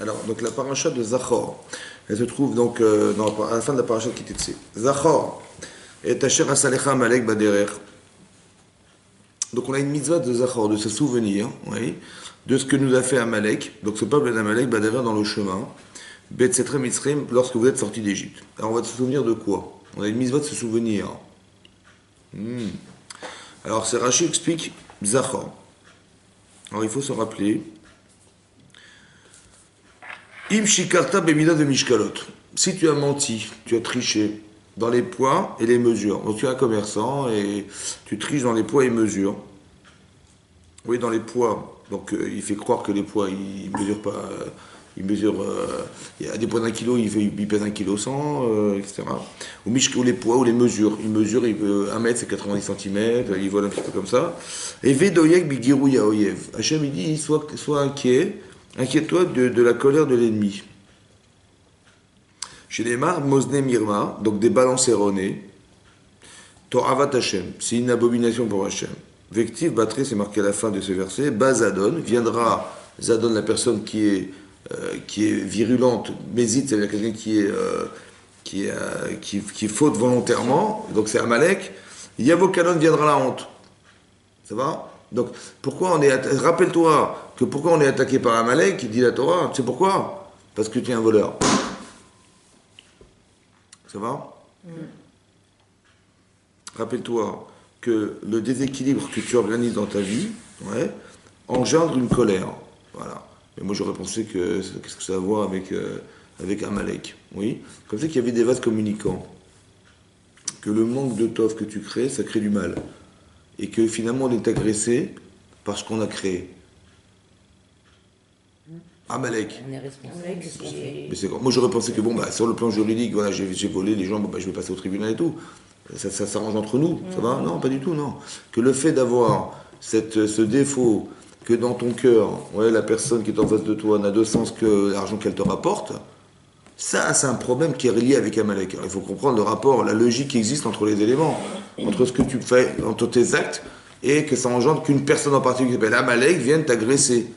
Alors, donc la paracha de Zachor, elle se trouve donc à la fin de la paracha de Kitetse. Zachor, et Asher Asalecha Amalek Baderer. Donc on a une mitzvah de Zachor, de se souvenir, oui, de ce que nous a fait Amalek, donc ce peuple d'Amalek Baderer dans le chemin, Bet Setre Mitzrim, lorsque vous êtes sortis d'Égypte. Alors on va se souvenir de quoi? On a une mitzvah de se souvenir. Hmm. Alors c'est Rashi explique Zachor. Alors il faut se rappeler. Im shikarta bemida de mishkalot. Si tu as menti, tu as triché dans les poids et les mesures. Donc tu es un commerçant et tu triches dans les poids et mesures. Oui, dans les poids. Donc il fait croire que les poids, il mesure pas. Il mesure. Il y a des poids d'un kilo, il pèse 1,1 kg, etc. Ou les poids ou les mesures. Il mesure, il peut 1 mètre, c'est 90 cm, il vole un petit peu comme ça. Et vedoyek bigirou yaoyev. Hachem, il dit, sois inquiet. Inquiète-toi de la colère de l'ennemi. Chez les Mar, Mosne Mirma, donc des balances erronées. Toravat Hashem, c'est une abomination pour Hashem. Vectif, Batré, c'est marqué à la fin de ce verset. Bazadon, viendra Zadon, la personne qui est virulente, Mézit, c'est-à-dire quelqu'un qui faute volontairement, donc c'est Amalek. Yavokalon viendra la honte. Ça va? Donc, pourquoi on est. Rappelle-toi que pourquoi on est attaqué par Amalek, dit la Torah, tu sais pourquoi? Parce que tu es un voleur. Ça va? Rappelle-toi que le déséquilibre que tu organises dans ta vie, ouais, engendre une colère. Voilà. Mais moi j'aurais pensé que qu'est-ce que ça a à voir avec Amalek? Oui. Comme ça qu'il y avait des vases communicants. Que le manque de tov que tu crées, ça crée du mal. Et que finalement on est agressé par ce qu'on a créé. Amalek. On est responsable de ce qui est... Mais moi j'aurais pensé que bon, bah, sur le plan juridique, voilà, j'ai volé les gens, bon, bah, je vais passer au tribunal et tout. Ça s'arrange entre nous, ça va? Non, pas du tout, non. Que le fait d'avoir ce défaut, que dans ton cœur, ouais, la personne qui est en face de toi n'a de sens que l'argent qu'elle te rapporte, ça c'est un problème qui est relié avec Amalek. Alors, il faut comprendre le rapport, la logique qui existe entre les éléments, entre ce que tu fais, entre tes actes, et que ça engendre qu'une personne en particulier qui s'appelle Amalek vienne t'agresser.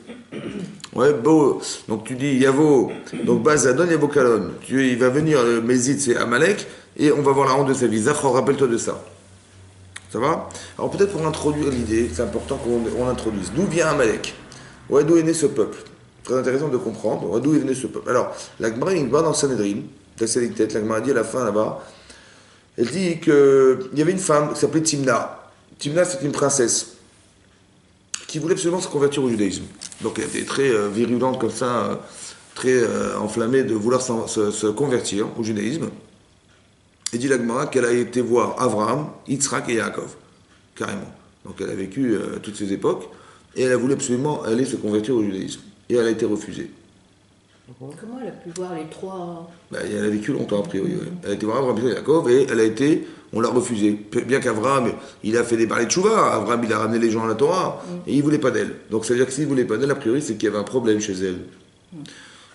Ouais, beau. Donc tu dis Yavo, donc Bazadon, Yavo Kalon. Il va venir, Mézid, c'est Amalek, et on va voir la honte de sa vie. Zachor, rappelle-toi de ça. Ça va? Alors peut-être pour introduire l'idée, c'est important qu'on introduise. D'où vient Amalek? Ouais, d'où est né ce peuple? Très intéressant de comprendre. Ouais, d'où est venu ce peuple? Alors, la Gemara, il va dans Sanhedrin, la Gemara dit à la fin là-bas, elle dit qu'il y avait une femme qui s'appelait Timna. Timna, c'est une princesse qui voulait absolument se convertir au judaïsme. Donc elle était très virulente comme ça, très enflammée de vouloir se convertir au judaïsme. Et dit la Gemara qu'elle a été voir Abraham, Yitzhak et Yaakov, carrément. Donc elle a vécu toutes ces époques, et elle a voulu absolument aller se convertir au judaïsme. Et elle a été refusée. Comment elle a pu voir les trois... Elle a vécu longtemps, a priori. Ouais. Elle a été voir Abraham et Yaakov, et on l'a refusée. Bien qu'Abraham, il a fait des parler de Tchouva, Abraham, il a ramené les gens à la Torah, et il ne voulait pas d'elle. Donc ça veut dire que s'il ne voulait pas d'elle, a priori, c'est qu'il y avait un problème chez elle.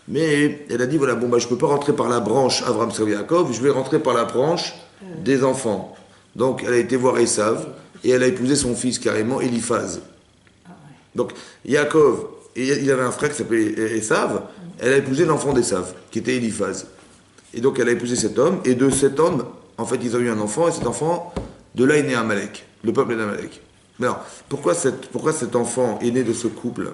Mais elle a dit, voilà, bon, bah, je ne peux pas rentrer par la branche Abraham, Sarah, Yaakov, je vais rentrer par la branche des enfants. Donc elle a été voir Esav, et elle a épousé son fils carrément, Eliphaz. Donc Yaakov, il avait un frère qui s'appelait Esav, elle a épousé l'enfant d'Esav, qui était Eliphaz. Et donc elle a épousé cet homme, et de cet homme, en fait, ils ont eu un enfant, et cet enfant, de là est né Amalek, le peuple d'Amalek. Mais alors, pourquoi cet enfant est né de ce couple?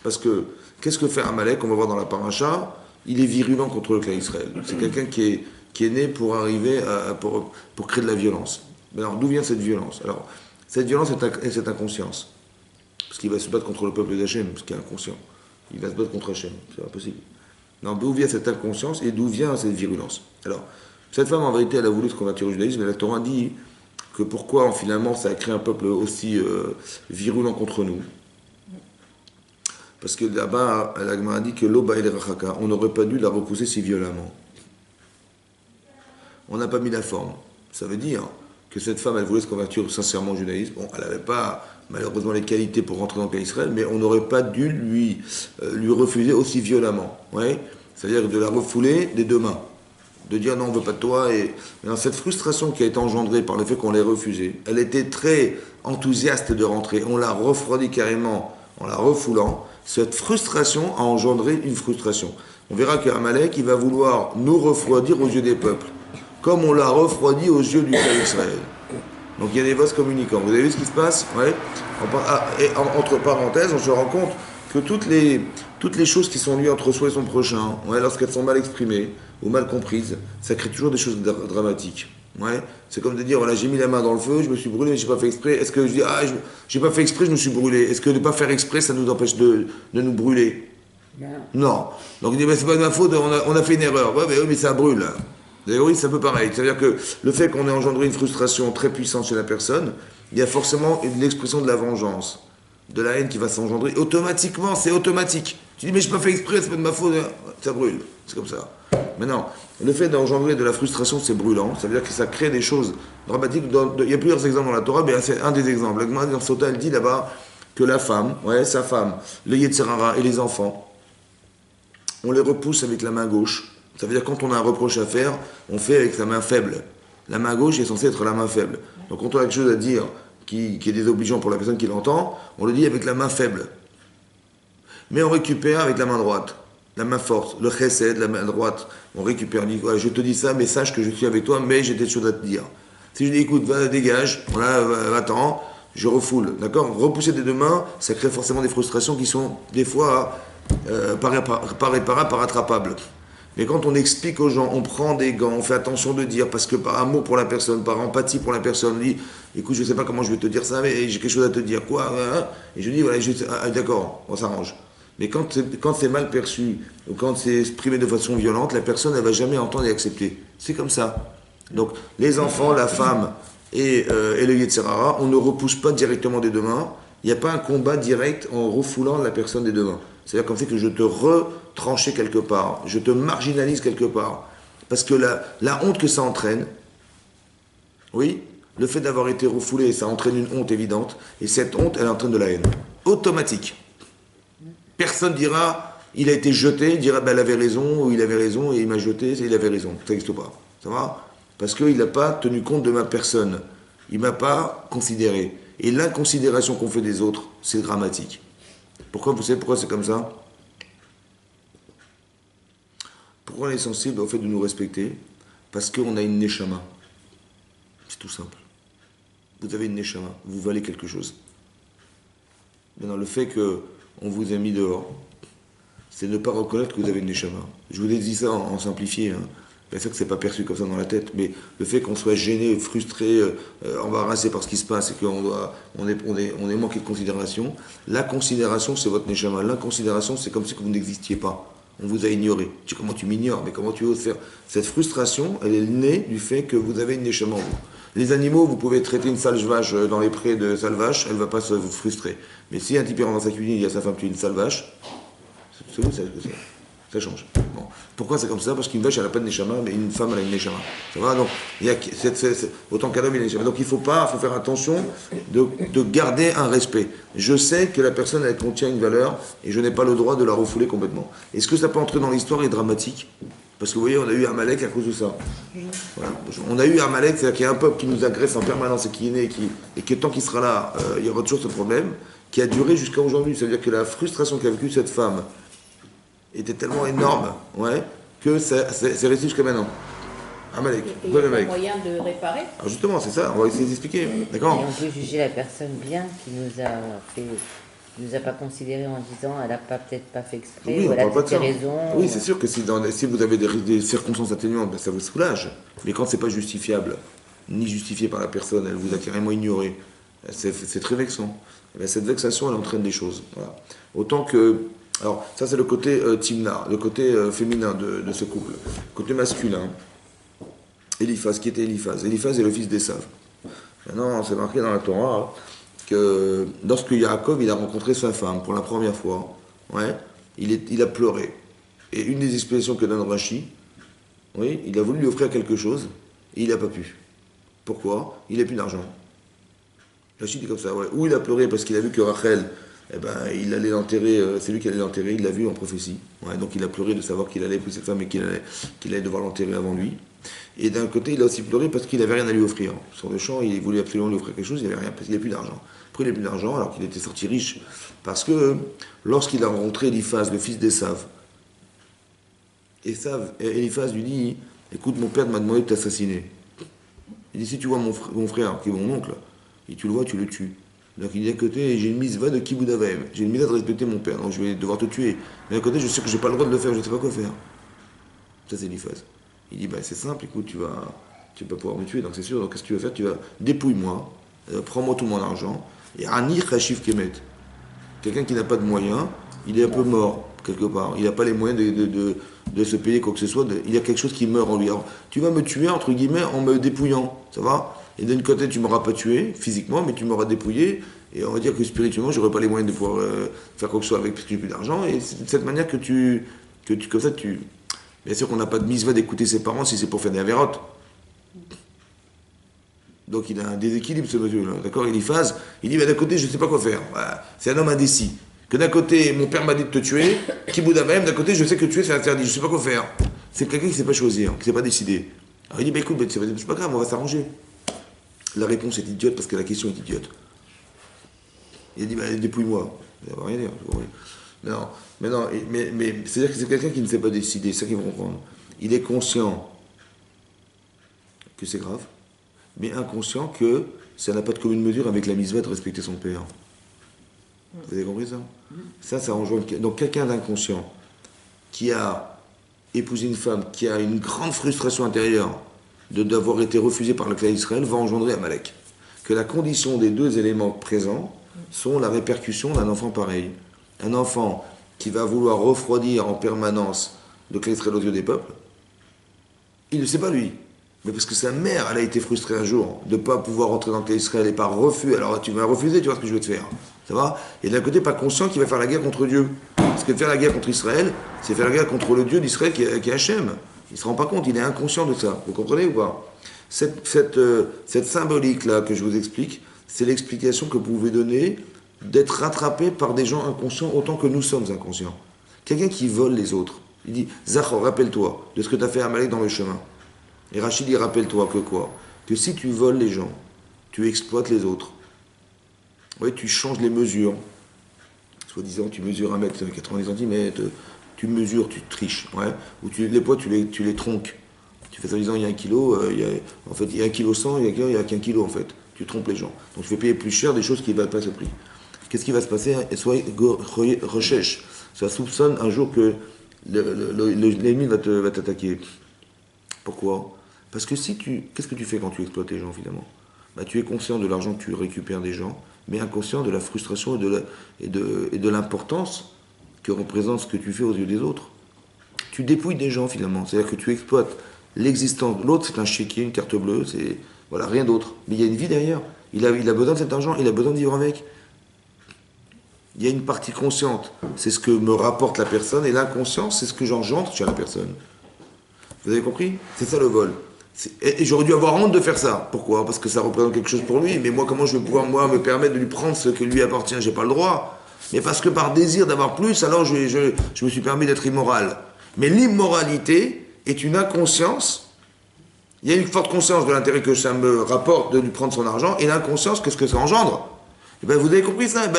Parce que, qu'est-ce que fait Amalek? On va voir dans la paracha, il est virulent contre le clan Israël. C'est quelqu'un qui est né pour arriver pour créer de la violence. Mais alors, d'où vient cette violence? Alors, cette violence est cette inconscience. Parce qu'il va se battre contre le peuple d'Hachem, parce qu'il est inconscient. Il va se battre contre Hachem, c'est pas possible. Non, d'où vient cette inconscience et d'où vient cette virulence? Alors, cette femme, en vérité, elle a voulu se convertir au judaïsme, mais la Torah dit que pourquoi, finalement, ça a créé un peuple aussi virulent contre nous. Parce que là-bas, la Gemara dit que l'Oba el Rachaka, on n'aurait pas dû la repousser si violemment. On n'a pas mis la forme. Ça veut dire que cette femme, elle voulait se convertir sincèrement au judaïsme. Bon, elle n'avait pas, malheureusement, les qualités pour rentrer dans le pays d'Israël, mais on n'aurait pas dû lui refuser aussi violemment. Ouais? C'est-à-dire de la refouler des deux mains. De dire non, on ne veut pas de toi. Et dans cette frustration qui a été engendrée par le fait qu'on l'ait refusée, elle était très enthousiaste de rentrer. On l'a refroidi carrément en la refoulant. cette frustration a engendré une frustration. On verra qu'Amalek, il va vouloir nous refroidir aux yeux des peuples, comme on l'a refroidi aux yeux du peuple d'Israël. Donc il y a des vases communicants. Vous avez vu ce qui se passe? Ouais. Entre parenthèses, on se rend compte que toutes les choses qui sont liées entre soi et son prochain, ouais, lorsqu'elles sont mal exprimées ou mal comprises, ça crée toujours des choses dramatiques. Ouais. C'est comme de dire, voilà, j'ai mis la main dans le feu, je me suis brûlé, mais j'ai pas fait exprès. Est-ce que je dis, j'ai pas fait exprès, je me suis brûlé. Est-ce que de pas faire exprès, ça nous empêche de nous brûler? Non. Donc il dit, c'est pas de ma faute, on a fait une erreur. Ouais, mais ça brûle. D'ailleurs, oui, c'est un peu pareil. C'est-à-dire que le fait qu'on ait engendré une frustration très puissante chez la personne, il y a forcément l'expression de la vengeance, de la haine qui va s'engendrer. Automatiquement, c'est automatique. Tu dis, mais je n'ai pas fait exprès, c'est pas de ma faute. Ça brûle. C'est comme ça. Maintenant, le fait d'engendrer de la frustration, c'est brûlant. Ça veut dire que ça crée des choses dramatiques. Il y a plusieurs exemples dans la Torah, mais c'est un des exemples. La Gemara dans Sota, elle dit là-bas que la femme, sa femme, le Yetzer Hara et les enfants, on les repousse avec la main gauche. Ça veut dire que quand on a un reproche à faire, on fait avec sa main faible. La main gauche est censée être la main faible. Donc quand on a quelque chose à dire qui est désobligeant pour la personne qui l'entend, on le dit avec la main faible. Mais on récupère avec la main droite, la main forte, le chesed, la main droite. On récupère, on dit, voilà, je te dis ça, mais sache que je suis avec toi, mais j'ai des choses à te dire. Si je dis, écoute, va, dégage, voilà, va-t'en, je refoule. D'accord? Repousser des deux mains, ça crée forcément des frustrations qui sont des fois pas réparables, pas rattrapables. Mais quand on explique aux gens, on prend des gants, on fait attention de dire, parce que par amour pour la personne, par empathie pour la personne, on dit, écoute, je ne sais pas comment je vais te dire ça, mais j'ai quelque chose à te dire, quoi, hein? Et je dis, voilà, d'accord, on s'arrange. Mais quand c'est mal perçu, ou quand c'est exprimé de façon violente, la personne, elle ne va jamais entendre et accepter. C'est comme ça. Donc, les enfants, la femme et le Yetzer Hara, on ne repousse pas directement des deux mains. Il n'y a pas un combat direct en refoulant la personne des deux mains. C'est-à-dire qu'en fait que je te retranchais quelque part, je te marginalise quelque part. Parce que la honte que ça entraîne, oui, le fait d'avoir été refoulé, ça entraîne une honte évidente, et cette honte, elle entraîne de la haine. Automatique. Personne dira, il a été jeté, il dira, elle avait raison, ou il avait raison, et il m'a jeté, il avait raison. Ça n'existe pas. Ça va? Parce qu'il n'a pas tenu compte de ma personne. Il ne m'a pas considéré. Et l'inconsidération qu'on fait des autres, c'est dramatique. Pourquoi, vous savez pourquoi c'est comme ça? Pourquoi on est sensible au fait de nous respecter? Parce qu'on a une neshama. C'est tout simple. Vous avez une neshama, vous valez quelque chose. Maintenant, le fait qu'on vous a mis dehors, c'est ne pas reconnaître que vous avez une neshama. Je vous ai dit ça en simplifié, hein. Bien sûr que c'est pas perçu comme ça dans la tête, mais le fait qu'on soit gêné, frustré, embarrassé par ce qui se passe et on est manqué de considération, la considération c'est votre neshama. L'inconsidération c'est comme si vous n'existiez pas. On vous a ignoré. Tu dis, comment tu m'ignores? Mais comment tu oses faire? Cette frustration, elle est née du fait que vous avez une neshama en vous. Les animaux, vous pouvez traiter une sale vache dans les prés de sale vache, elle ne va pas se frustrer. Mais si un type rentre dans sa cuisine, il dit à sa femme, tu es une sale vache, c'est vous, ça change. Bon. Pourquoi c'est comme ça? Parce qu'une vache, elle n'a pas de neshama, mais une femme, elle a une neshama. Ça va? Donc, autant qu'un homme, il a une neshama. Donc, il faut faire attention de garder un respect. Je sais que la personne, elle contient une valeur, et je n'ai pas le droit de la refouler complètement. Est-ce que ça peut entrer dans l'histoire et dramatique? Parce que vous voyez, on a eu Amalek à cause de ça. Voilà. On a eu Amalek, c'est-à-dire qu'il y a un peuple qui nous agresse en permanence et qui est né, et que tant qu'il sera là, il y aura toujours ce problème, qui a duré jusqu'à aujourd'hui. C'est-à-dire que la frustration qu'a vécue cette femme était tellement énorme, que c'est resté jusqu'à maintenant. Amalek. Il y a un moyen de réparer. Alors justement, c'est ça, on va essayer d'expliquer. D'accord? Et on peut juger la personne bien qui nous a pas considéré en disant elle n'a peut-être pas fait exprès, Oui, ou elle a pas de ça. raison. Oui, c'est sûr que si vous avez des circonstances atténuantes, ben ça vous soulage. Mais quand c'est pas justifiable, ni justifié par la personne, elle vous a carrément ignoré, c'est très vexant. Et ben cette vexation, elle entraîne des choses. Voilà. Autant que... Alors, ça c'est le côté Timna, le côté féminin de ce couple. Le côté masculin, Eliphaz, qui était Eliphaz? Eliphaz est le fils d'Esav. Maintenant, c'est marqué dans la Torah que lorsque Yaakov il a rencontré sa femme pour la première fois, il a pleuré. Et une des explications que donne Rashi, il a voulu lui offrir quelque chose et il n'a pas pu. Pourquoi? Il n'a plus d'argent. Rashi dit comme ça, Ou il a pleuré parce qu'il a vu que Rachel, eh ben, il allait l'enterrer, c'est lui qui allait l'enterrer, il l'a vu en prophétie. Ouais, donc il a pleuré de savoir qu'il allait épouser cette femme et qu'il allait devoir l'enterrer avant lui. Et d'un côté, il a aussi pleuré parce qu'il n'avait rien à lui offrir. Sur le champ, il voulait absolument lui offrir quelque chose, il n'avait rien parce qu'il n'avait plus d'argent. Après, il n'avait plus d'argent alors qu'il était sorti riche. Parce que lorsqu'il a rencontré Eliphaz, le fils d'Esav, Eliphaz lui dit, écoute, mon père m'a demandé de t'assassiner. Il dit, si tu vois mon frère, qui est mon oncle, et tu le vois, tu le tues. Donc il dit à côté, j'ai une mise-va de Kibboud Avaim. J'ai une mise de respecter mon père, donc je vais devoir te tuer. Mais à côté, je sais que j'ai pas le droit de le faire, je ne sais pas quoi faire. Ça, c'est Eliphaz. Il dit, bah, c'est simple, écoute, tu vas pas pouvoir me tuer, donc c'est sûr, donc qu'est-ce que tu vas faire? Tu vas dépouille-moi, prends-moi tout mon argent, et Ani Khashif Kemet. Quelqu'un qui n'a pas de moyens, il est un peu mort, quelque part. Il n'a pas les moyens de se payer quoi que ce soit. Il y a quelque chose qui meurt en lui. Alors, tu vas me tuer, entre guillemets, en me dépouillant, ça va? Et d'un côté, tu ne m'auras pas tué, physiquement, mais tu m'auras dépouillé, et on va dire que spirituellement, je n'aurai pas les moyens de pouvoir faire quoi que ce soit avec, parce que j'ai plus d'argent, et c'est de cette manière comme ça, tu... Bien sûr qu'on n'a pas de mise-va d'écouter ses parents si c'est pour faire des avérotes. Donc il a un déséquilibre, ce monsieur-là. D'accord? Eliphaz, il dit, d'un côté, je ne sais pas quoi faire. Voilà. C'est un homme indécis. Que d'un côté, mon père m'a dit de te tuer, Kibboud Avaim, d'un côté, je sais que tuer, c'est interdit. Je ne sais pas quoi faire. C'est quelqu'un qui ne sait pas choisir, qui ne sait pas décider. Alors il dit, écoute, c'est pas grave, on va s'arranger. La réponse est idiote parce que la question est idiote. Il a dit, dépouille-moi. Ça ne va rien dire. Non, mais c'est-à-dire que c'est quelqu'un qui ne sait pas décider, c'est ça qu'il faut comprendre. Il est conscient que c'est grave, mais inconscient que ça n'a pas de commune mesure avec la mise-va de respecter son père. Vous avez compris ça? Ça rejoint. Donc quelqu'un d'inconscient qui a épousé une femme qui a une grande frustration intérieure d'avoir été refusé par le clan d'Israël va engendrer Amalek. Que la condition des deux éléments présents sont la répercussion d'un enfant pareil. Un enfant qui va vouloir refroidir en permanence le clan d'Israël aux yeux des peuples, il ne sait pas lui. Mais parce que sa mère, elle a été frustrée un jour de ne pas pouvoir rentrer dans le clan d'Israël et par refus. Alors tu vas refuser, tu vois ce que je vais te faire. Ça va? Et d'un côté, pas conscient qu'il va faire la guerre contre Dieu. Parce que faire la guerre contre Israël, c'est faire la guerre contre le Dieu d'Israël qui est Hachem. Il ne se rend pas compte, il est inconscient de ça. Vous comprenez ou pas? Cette symbolique-là que je vous explique, c'est l'explication que vous pouvez donner d'être rattrapé par des gens inconscients autant que nous sommes inconscients. Quelqu'un qui vole les autres. Il dit, Zachor, rappelle-toi de ce que tu as fait à Amalek dans le chemin. Et Rachid dit, rappelle-toi que quoi? Que si tu voles les gens, tu exploites les autres. Oui, tu changes les mesures. Soi-disant, tu mesures 1m90 cm, tu mesures, tu triches. Ouais. Ou les poids, tu les tronques. Tu fais soi-disant, il y a 1 kilo, en fait, il y a 1 kg 100, il y a qu'un kilo, en fait. Tu trompes les gens. Donc tu fais payer plus cher des choses qui ne valent pas ce prix. Qu'est-ce qui va se passer? Soit recherche, ça soupçonne un jour que l'ennemi va t'attaquer. Pourquoi? Parce que qu'est-ce que tu fais quand tu exploites les gens, finalement? Tu es conscient de l'argent que tu récupères des gens, mais inconscient de la frustration et de l'importance que représente ce que tu fais aux yeux des autres. Tu dépouilles des gens, finalement. C'est-à-dire que tu exploites l'existence. L'autre, c'est un chéquier, une carte bleue, c'est voilà, rien d'autre. Mais il y a une vie derrière. Il a besoin de cet argent, il a besoin de vivre avec. Il y a une partie consciente, c'est ce que me rapporte la personne, et l'inconscience, c'est ce que j'engendre chez la personne. Vous avez compris? C'est ça le vol. Et j'aurais dû avoir honte de faire ça. Pourquoi? Parce que ça représente quelque chose pour lui. Mais moi, comment je vais pouvoir, me permettre de lui prendre ce qui lui appartient? J'ai pas le droit. Mais parce que par désir d'avoir plus, alors je me suis permis d'être immoral. Mais l'immoralité est une inconscience. Il y a une forte conscience de l'intérêt que ça me rapporte de lui prendre son argent, et l'inconscience, qu'est-ce que ça engendre? Et vous avez compris ça?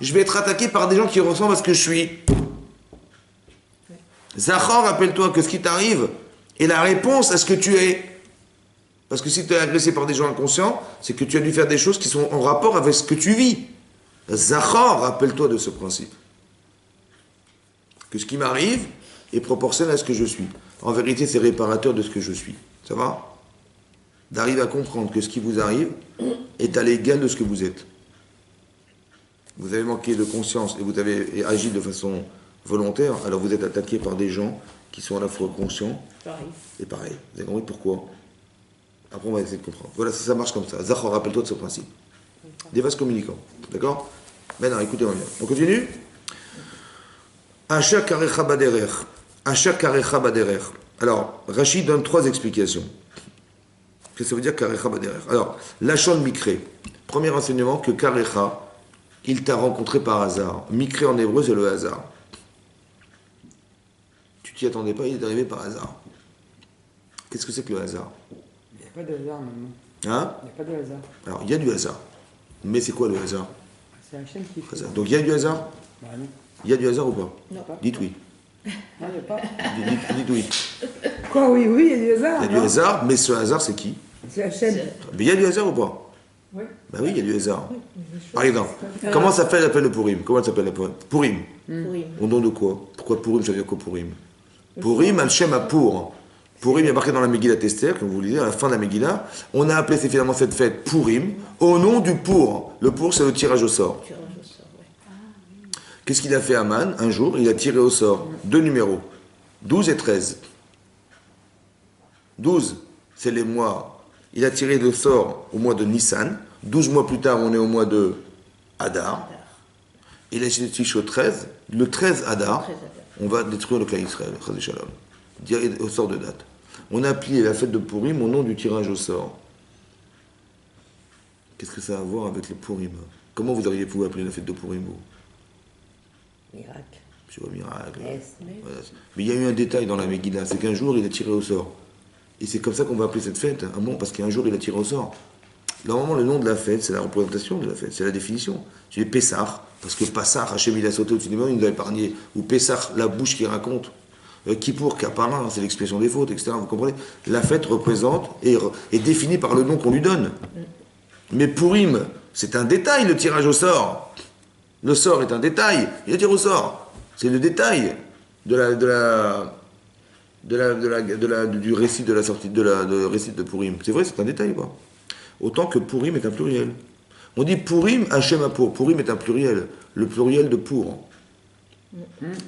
Je vais être attaqué par des gens qui ressemblent à ce que je suis. Zachor, rappelle-toi que ce qui t'arrive est la réponse à ce que tu es. Parce que si tu es agressé par des gens inconscients, c'est que tu as dû faire des choses qui sont en rapport avec ce que tu vis. Zachor, rappelle-toi de ce principe. Que ce qui m'arrive est proportionnel à ce que je suis. En vérité, c'est réparateur de ce que je suis. Ça va? D'arriver à comprendre que ce qui vous arrive est à l'égal de ce que vous êtes. Vous avez manqué de conscience et vous avez agi de façon volontaire, alors vous êtes attaqué par des gens qui sont à la fois conscients et pareil. Vous avez compris pourquoi? Après, on va essayer de comprendre. Voilà, ça marche comme ça. Zachor, rappelle-toi de ce principe. Des vases communicants. D'accord? Maintenant, écoutez-moi bien. On continue? Asher karecha baderer. Asher karecha baderer. Alors, Rachid donne 3 explications. Qu'est-ce que ça veut dire karecha baderer? Alors, Lachon Mikré. Premier enseignement que karecha, Il t'a rencontré par hasard. Mikré en hébreu, c'est le hasard. Tu t'y attendais pas, il est arrivé par hasard. Qu'est-ce que c'est que le hasard? Il n'y a pas de hasard maintenant. Hein? Il n'y a pas de hasard. Alors, il y a du hasard. Mais c'est quoi le hasard? C'est Hachem qui fait. Donc, il y a du hasard? Bah non. Il y a du hasard ou pas? Non. Dites oui. Non, il n'y a pas. Dites oui. Quoi, oui, oui, il y a du hasard. Il y a du non hasard, mais ce hasard, c'est qui? C'est Hachem. Mais il y a du hasard ou pas? Oui. Ben oui, il y a du hasard. Par exemple, comment s'appelle l'appel de Purim? Comment elle s'appelle la Purim? Purim. Oui. Au nom de quoi? Pourquoi Purim, ça veut dire quoi Purim? Purim, Al-Shem à Pour. Purim, il y a marqué dans la Megillah Esther, comme vous le lisez, à la fin de la Megillah. On a appelé finalement cette fête Purim, au nom du Pour. Le Pour, c'est le tirage au sort. Tirage au sort, ouais. Qu'est-ce qu'il a fait Aman? Un jour, il a tiré au sort deux numéros, 12 et 13. 12, c'est les mois. Il a tiré le sort au mois de Nissan. 12 mois plus tard, on est au mois de Hadar. Il a tiré au 13. Le 13 Hadar, 13 Hadar. on va détruire le clan Israël, Chas Shalom. Au sort de date. On a appelé la fête de Purim au nom du tirage au sort. Qu'est-ce que ça a à voir avec les Purim? Comment vous auriez pu appeler la fête de Purim, vous? Miracle. C'est un miracle. Yes. Voilà. Mais il y a eu un détail dans la Megillah, c'est qu'un jour il a tiré au sort. Et c'est comme ça qu'on va appeler cette fête, un bon, parce qu'un jour il a tiré au sort. Normalement, le nom de la fête, c'est la représentation de la fête, c'est la définition. Tu dis Pessah, parce que Pessah, Hachem il a sauté au-dessus des mains, il nous a épargné. Ou Pessah, la bouche qui raconte. Kippour, Kapara, c'est l'expression des fautes, etc. Vous comprenez? La fête représente et est définie par le nom qu'on lui donne. Mais Purim, c'est un détail, le tirage au sort. Le sort est un détail. Il a tiré au sort. C'est le détail du récit de la sortie de récit de Purim. C'est vrai, c'est un détail, quoi. Autant que Purim est un pluriel. On dit Purim, Hachem à Pour. Purim est un pluriel. Le pluriel de Pour.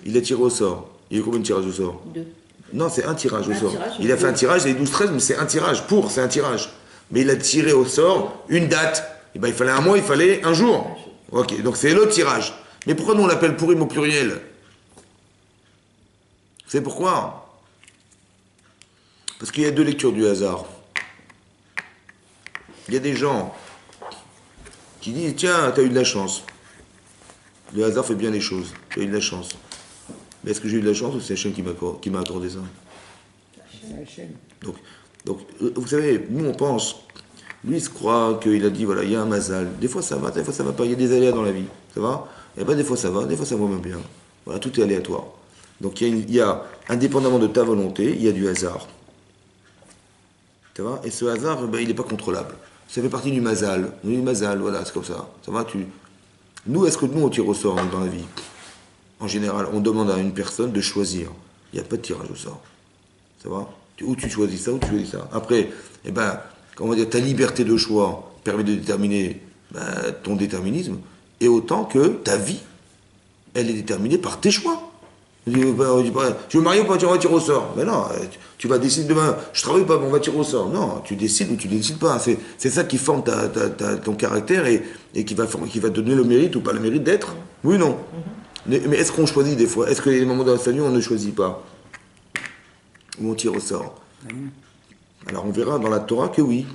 Il a tiré au sort. Il y a eu combien de tirages au sort? 2. Non, c'est un tirage au Un sort. tirage au Il a fait sort. un tirage, il y a 12-13, mais c'est un tirage. Pour, c'est un tirage. Mais il a tiré au sort une date. Et ben, il fallait un mois, il fallait un jour. Ok, donc c'est le tirage. Mais pourquoi nous on l'appelle Purim au pluriel? C'est pourquoi? Parce qu'il y a deux lectures du hasard. Il y a des gens qui disent, tiens, t'as eu de la chance. Le hasard fait bien les choses. Tu as eu de la chance. Mais est-ce que j'ai eu de la chance ou c'est Hachem qui m'a accordé ça? C'est Hachem. Donc, vous savez, nous on pense, lui il se croit qu'il a dit, voilà, il y a un mazal. Des fois ça va, des fois ça va pas. Il y a des aléas dans la vie. Ça va? Et ben des fois ça va, des fois ça va moins bien. Voilà, tout est aléatoire. Donc il y a, indépendamment de ta volonté, il y a du hasard. Ça va? Et ce hasard, ben, il n'est pas contrôlable. Ça fait partie du mazal. Du mazal, voilà, c'est comme ça. Ça va? Nous, est-ce que nous on tire au sort dans la vie? En général, on demande à une personne de choisir. Il n'y a pas de tirage au sort. Ça va? Ou tu choisis ça, ou tu choisis ça. Après, eh ben, comment dire, ta liberté de choix permet de déterminer ton déterminisme, et autant que ta vie, elle est déterminée par tes choix. Je veux me marier ou pas, tu vas tirer au sort. Mais non, tu vas décider demain, je travaille ou pas, on va tirer au sort. Non, tu décides ou tu ne décides pas. C'est ça qui forme ton caractère et qui va te donner le mérite ou pas le mérite d'être. Oui ou non? Mais est-ce qu'on choisit des fois? Est-ce que les moments de la famille, on ne choisit pas? Ou on tire au sort? Alors on verra dans la Torah que oui.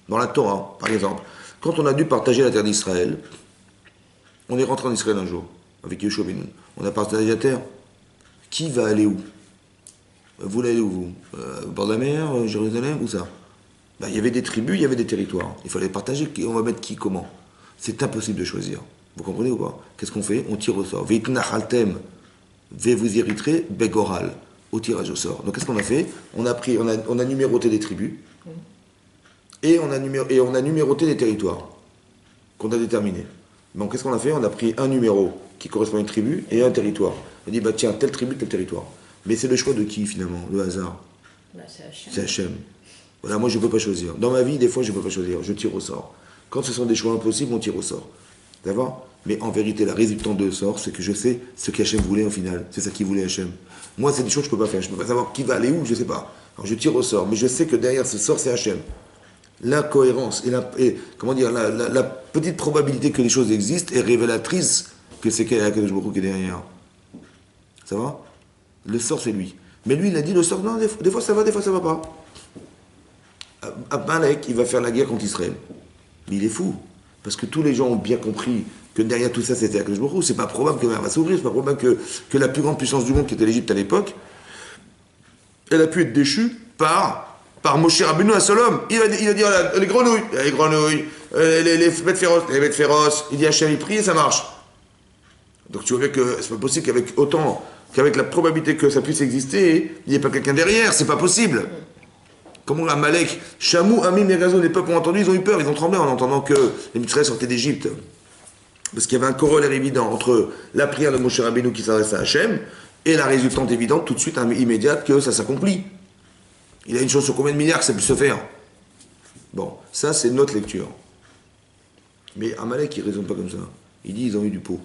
Dans la Torah, par exemple. Quand on a dû partager la terre d'Israël, on est rentré en Israël un jour, avec Yeshua ben Nun. On a partagé la terre. Qui va aller où? Vous allez où, vous? Au bord de la mer, Jérusalem, où ça? Il y avait des tribus, il y avait des territoires. Il fallait partager, on va mettre qui, comment? C'est impossible de choisir. Vous comprenez ou pas? Qu'est-ce qu'on fait? On tire au sort. Veitnachaltem, vous hériterez, begoral, au tirage au sort. Donc qu'est-ce qu'on a fait? On a numéroté des tribus, et on a numéroté des territoires qu'on a déterminés. Donc qu'est-ce qu'on a fait? On a pris un numéro qui correspond à une tribu et un territoire. On dit, tiens, telle tribu, tel territoire. Mais c'est le choix de qui, finalement? Le hasard. C'est Hachem. C'est Hachem. Voilà, moi, je ne peux pas choisir. Dans ma vie, des fois, je ne peux pas choisir. Je tire au sort. Quand ce sont des choix impossibles, on tire au sort. D'accord? Mais en vérité, la résultante de sort, c'est que je sais ce qu'Hachem voulait au final. C'est ça qu'il voulait Hachem. Moi, c'est des choses que je ne peux pas faire. Je ne peux pas savoir qui va aller où, je ne sais pas. Alors, je tire au sort. Mais je sais que derrière ce sort, c'est Hachem. La cohérence et comment dire, la petite probabilité que les choses existent est révélatrice que c'est Akadosh Baruch Hu qui est derrière. Ça va? Le sort, c'est lui. Mais lui, il a dit le sort, non, des fois ça va, des fois ça va pas. Amalek, il va faire la guerre contre Israël. Mais il est fou. Parce que tous les gens ont bien compris que derrière tout ça c'était Akadosh Baruch Hu. C'est pas probable que la mer va s'ouvrir, c'est pas probable que la plus grande puissance du monde qui était l'Égypte à l'époque, elle a pu être déchue par Moshe Rabbeinu, un seul homme. Il va dire les grenouilles, les bêtes féroces. Il dit Hachem, il prie et ça marche. Donc tu vois bien que c'est pas possible qu'avec la probabilité que ça puisse exister, il n'y ait pas quelqu'un derrière, c'est pas possible. Comment Amalek, Chamou, Amim et Gazo, les peuples ont entendu, ils ont eu peur, ils ont tremblé en entendant que les Mitzrayim sortaient d'Égypte. Parce qu'il y avait un corollaire évident entre la prière de Moshe Rabbeinu qui s'adresse à Hachem et la résultante évidente, tout de suite, immédiate, que ça s'accomplit. Il a une chose sur combien de milliards que ça puisse se faire. Bon, ça c'est notre lecture. Mais Amalek, il ne raisonne pas comme ça. Il dit, ils ont eu du pot.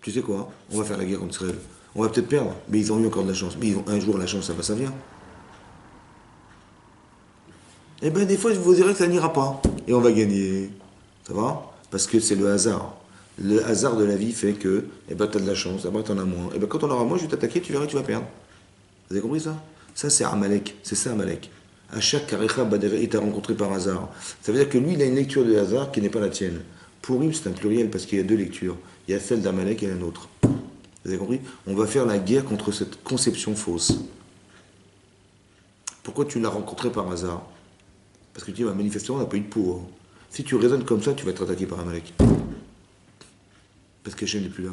Tu sais quoi? On va faire la guerre contre Israël. On va peut-être perdre, mais ils ont eu encore de la chance. Mais ils ont un jour la chance, ça vient. Eh bien, des fois, vous direz que ça n'ira pas. Et on va gagner. Ça va? Parce que c'est le hasard. Le hasard de la vie fait que, eh ben, tu as de la chance, après tu en as moins. Eh ben, quand on aura moins, je vais t'attaquer, tu verras, tu vas perdre. Vous avez compris ça? Ça, c'est Amalek. C'est ça, Amalek. À chaque Karecha Badere, il t'a rencontré par hasard. Ça veut dire que lui, il a une lecture de hasard qui n'est pas la tienne. Pourim, c'est un pluriel parce qu'il y a deux lectures. Il y a celle d'Amalek et la nôtre. Vous avez compris? On va faire la guerre contre cette conception fausse. Pourquoi tu l'as rencontré par hasard? Parce que tu dis, bah, manifestement, on n'a pas eu de peau. Hein. Si tu raisonnes comme ça, tu vas être attaqué par Amalek. Parce que Hachem n'est plus là.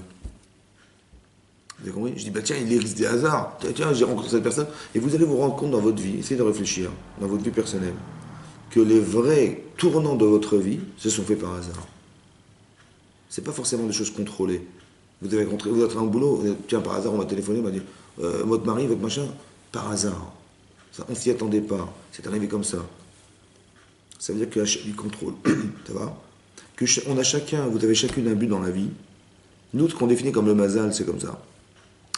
Vous avez compris? Je dis, bah tiens, il existe des hasards. Tiens, j'ai rencontré cette personne. Et vous allez vous rendre compte dans votre vie, essayez de réfléchir, dans votre vie personnelle, que les vrais tournants de votre vie se sont faits par hasard. C'est pas forcément des choses contrôlées. Vous avez rencontré, vous êtes un boulot, tiens, par hasard, on m'a téléphoné, on m'a dit, votre mari, votre machin, par hasard. Ça, on s'y attendait pas. C'est arrivé comme ça. Ça veut dire que Hachem, il contrôle. Ça va? Que on a chacun, vous avez chacune un but dans la vie. Nous, ce qu'on définit comme le mazal, c'est comme ça.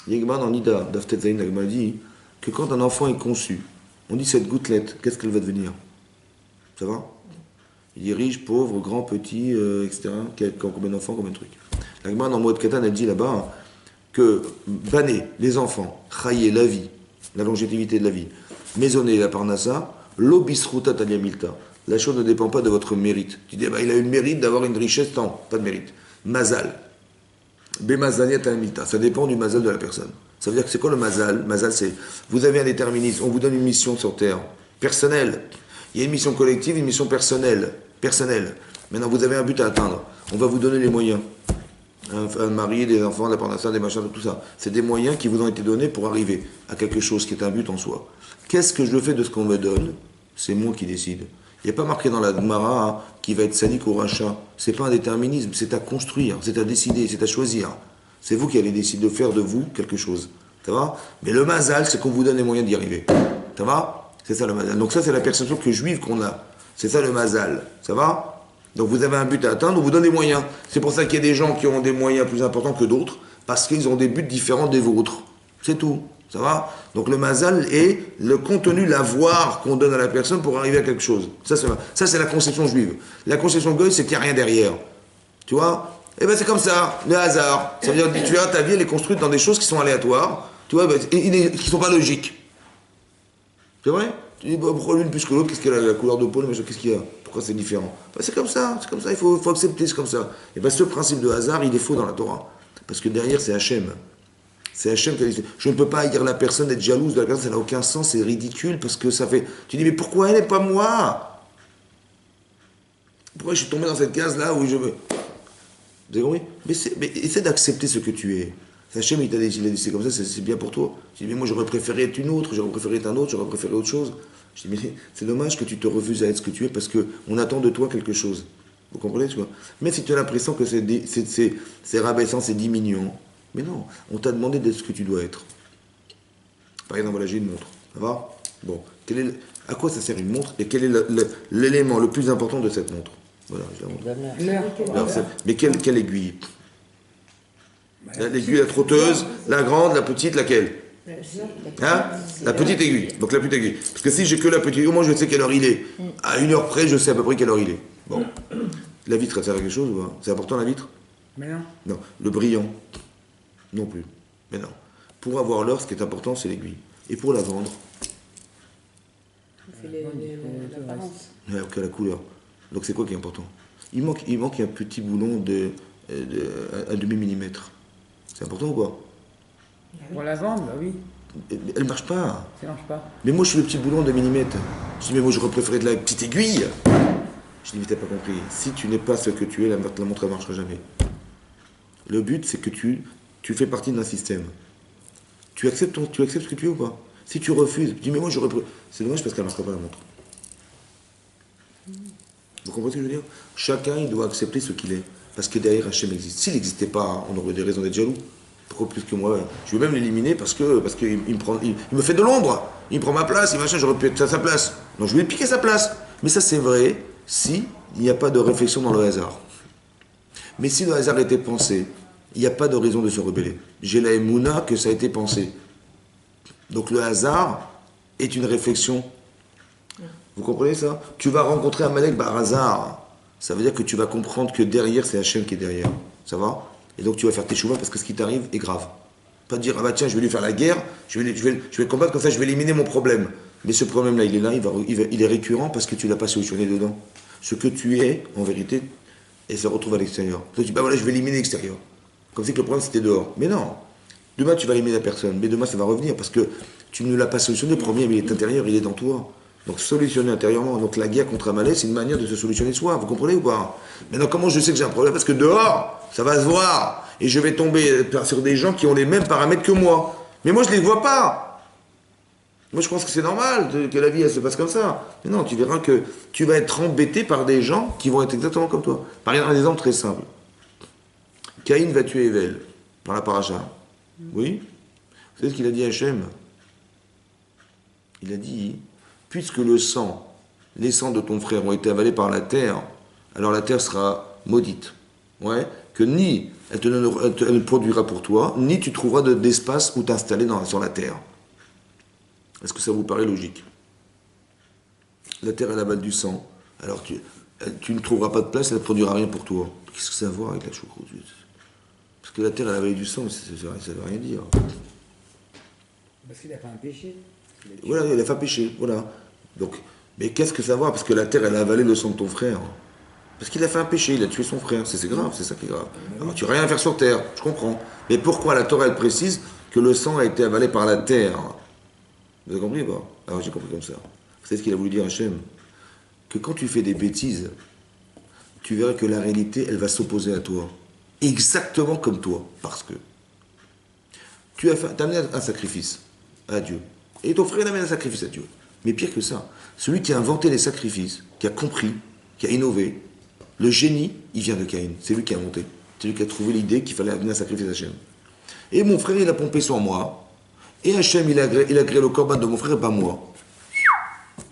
Yegman en Nida, Daftet Zayin, Nagma dit que quand un enfant est conçu, on dit cette gouttelette, qu'est-ce qu'elle va devenir? Ça va? Il dit riche, pauvre, grand, petit, etc. Combien d'enfants, combien de trucs. L'Agman en Moed Katan, elle dit là-bas que Bané, les enfants, Chaye, la vie, la longévité de la vie, Maisonné, la Parnassa, Lobisruta Tanyamilta. La chose ne dépend pas de votre mérite. Tu dis, bah, il a eu le mérite d'avoir une richesse, non, pas de mérite. Mazal. Bemazania Tanyamilta. Ça dépend du mazal de la personne. Ça veut dire que c'est quoi le mazal? Mazal, c'est, vous avez un déterminisme, on vous donne une mission sur Terre, personnelle. Il y a une mission collective, une mission personnelle. Maintenant, vous avez un but à atteindre. On va vous donner les moyens. Un mari, des enfants, des parnassins, des machins, tout ça. C'est des moyens qui vous ont été donnés pour arriver à quelque chose qui est un but en soi. Qu'est-ce que je fais de ce qu'on me donne? C'est moi qui décide. Il n'y a pas marqué dans la Gemara qui va être sadique ou rachat. C'est pas un déterminisme, c'est à construire, c'est à décider, c'est à choisir. C'est vous qui allez décider de faire de vous quelque chose. Ça va? Mais le mazal, c'est qu'on vous donne les moyens d'y arriver. Ça va? C'est ça le mazal. Donc ça, c'est la perception que juive qu'on a. C'est ça le mazal. Ça va? Donc vous avez un but à atteindre, on vous donne des moyens. C'est pour ça qu'il y a des gens qui ont des moyens plus importants que d'autres, parce qu'ils ont des buts différents des vôtres. C'est tout. Ça va? Donc le mazal est le contenu, l'avoir qu'on donne à la personne pour arriver à quelque chose. Ça, c'est la conception juive. La conception goy, c'est qu'il n'y a rien derrière. Tu vois? Eh bien c'est comme ça, le hasard. Ça veut dire que tu vois, ta vie, elle est construite dans des choses qui sont aléatoires, tu vois, qui ne sont pas logiques. C'est vrai? Tu dis, bah, pourquoi l'une plus que l'autre? Qu'est-ce qu'il a? La couleur de peau, mais qu'est-ce qu'il y a? Pourquoi c'est différent? Ben, c'est comme ça, il faut accepter, c'est comme ça. Et bien ce principe de hasard, il est faux dans la Torah. Parce que derrière, c'est Hachem. C'est Hachem qui a dit, je ne peux pas haïr la personne, être jalouse de la personne, ça n'a aucun sens, c'est ridicule, parce que ça fait... Tu dis, mais pourquoi elle et pas moi? Pourquoi je suis tombé dans cette case-là où je veux... Vous avez compris? Mais essaie d'accepter ce que tu es. Hachem, il a dit, c'est comme ça, c'est bien pour toi. Je dis, mais moi, j'aurais préféré être une autre, j'aurais préféré être un autre, j'aurais préféré autre chose. Je dis, mais c'est dommage que tu te refuses à être ce que tu es, parce qu'on attend de toi quelque chose. Vous comprenez, tu vois? Mais si tu as l'impression que c'est rabaissant, c'est diminuant, mais non, on t'a demandé d'être ce que tu dois être. Par exemple, voilà, j'ai une montre. Ça va? Bon. À quoi ça sert une montre? Et quel est l'élément le plus important de cette montre? Voilà, j'ai la montre. L'heure. Mais quelle aiguille? L'aiguille, la trotteuse, la grande, la petite, laquelle? Hein? La petite aiguille. Donc la petite aiguille. Parce que si j'ai que la petite aiguille, moi je sais quelle heure il est. À une heure près, je sais à peu près quelle heure il est. Bon. La vitre, ça sert à quelque chose ou pas? C'est important la vitre? Mais non. Non. Le brillant? Non plus. Mais non. Pour avoir l'heure, ce qui est important, c'est l'aiguille. Et pour la vendre? On fait l'apparence. Ouais, ok, la couleur. Donc c'est quoi qui est important? il manque un petit boulon un demi-millimètre. C'est important ou pas? Pour la vendre, bah oui. Elle marche pas. Ça marche pas. Mais moi, je suis le petit boulon de millimètre. Je dis, mais moi, j'aurais préféré de la petite aiguille. Je dis, mais t'as pas compris. Si tu n'es pas ce que tu es, la montre ne marchera jamais. Le but, c'est que tu fais partie d'un système. Tu acceptes ce que tu es ou pas? Si tu refuses, tu dis, mais moi, j'aurais préféré. C'est dommage parce qu'elle ne marchera pas la montre. Vous comprenez ce que je veux dire? Chacun, il doit accepter ce qu'il est. Parce que derrière, Hachem existe. S'il n'existait pas, on aurait des raisons d'être jaloux. Pourquoi plus que moi? Je veux même l'éliminer parce qu'il me fait de l'ombre. Il prend ma place, j'aurais pu être à sa place. Donc je vais lui piquer sa place. Mais ça, c'est vrai si il n'y a pas de réflexion dans le hasard. Mais si le hasard était pensé, il n'y a pas de raison de se rebeller. J'ai la émouna que ça a été pensé. Donc le hasard est une réflexion. Vous comprenez ça? Tu vas rencontrer Amalek par hasard. Ça veut dire que tu vas comprendre que derrière, c'est Hachem qui est derrière. Ça va? Et donc tu vas faire tes chouvas parce que ce qui t'arrive est grave. Pas dire, ah bah tiens, je vais lui faire la guerre, je vais le combattre, comme ça je vais éliminer mon problème. Mais ce problème-là, il est là, il est récurrent parce que tu ne l'as pas solutionné dedans. Ce que tu es, en vérité, et se retrouve à l'extérieur. Tu dis, bah voilà, je vais éliminer l'extérieur. Comme si que le problème c'était dehors. Mais non. Demain, tu vas éliminer la personne, mais demain, ça va revenir parce que tu ne l'as pas solutionné. Le problème, il est intérieur, il est dans toi. Donc solutionner intérieurement. Donc la guerre contre Amalek, c'est une manière de se solutionner soi. Vous comprenez ou pas? Maintenant, comment je sais que j'ai un problème? Parce que dehors, ça va se voir. Et je vais tomber sur des gens qui ont les mêmes paramètres que moi. Mais moi, je ne les vois pas. Moi, je pense que c'est normal que la vie, elle se passe comme ça. Mais non, tu verras que tu vas être embêté par des gens qui vont être exactement comme toi. Par exemple, un exemple très simple. Caïn va tuer Evel par la paracha. Oui? Vous savez ce qu'il a dit à Hachem? Il a dit, puisque les sangs de ton frère ont été avalés par la terre, alors la terre sera maudite. Ouais? Que ni elle ne produira pour toi, ni tu trouveras d'espace où t'installer sur la terre. Est-ce que ça vous paraît logique? La terre, elle avale du sang. Alors tu ne trouveras pas de place, elle ne produira rien pour toi. Qu'est-ce que ça a à voir avec la choucroute? Parce que la terre, elle a avalé du sang, ça ne veut rien dire. Parce qu'il a fait un péché. Voilà, il a fait un péché, voilà. Donc, mais qu'est-ce que ça a à voir? Parce que la terre, elle a avalé le sang de ton frère. Parce qu'il a fait un péché, il a tué son frère. C'est grave, c'est ça qui est grave. Alors tu n'as rien à faire sur terre, je comprends. Mais pourquoi la Torah, elle précise que le sang a été avalé par la terre? Vous avez compris ou pas? Alors j'ai compris comme ça. Vous savez ce qu'il a voulu dire Hachem? Que quand tu fais des bêtises, tu verras que la réalité, elle va s'opposer à toi. Exactement comme toi. Parce que tu as amené un sacrifice à Dieu. Et ton frère, il a amené un sacrifice à Dieu. Mais pire que ça, celui qui a inventé les sacrifices, qui a compris, qui a innové, le génie, il vient de Caïn. C'est lui qui a monté. C'est lui qui a trouvé l'idée qu'il fallait amener un sacrifice à Hachem. Et mon frère, il a pompé sur moi. Et Hachem, il a créé le corban de mon frère et pas moi.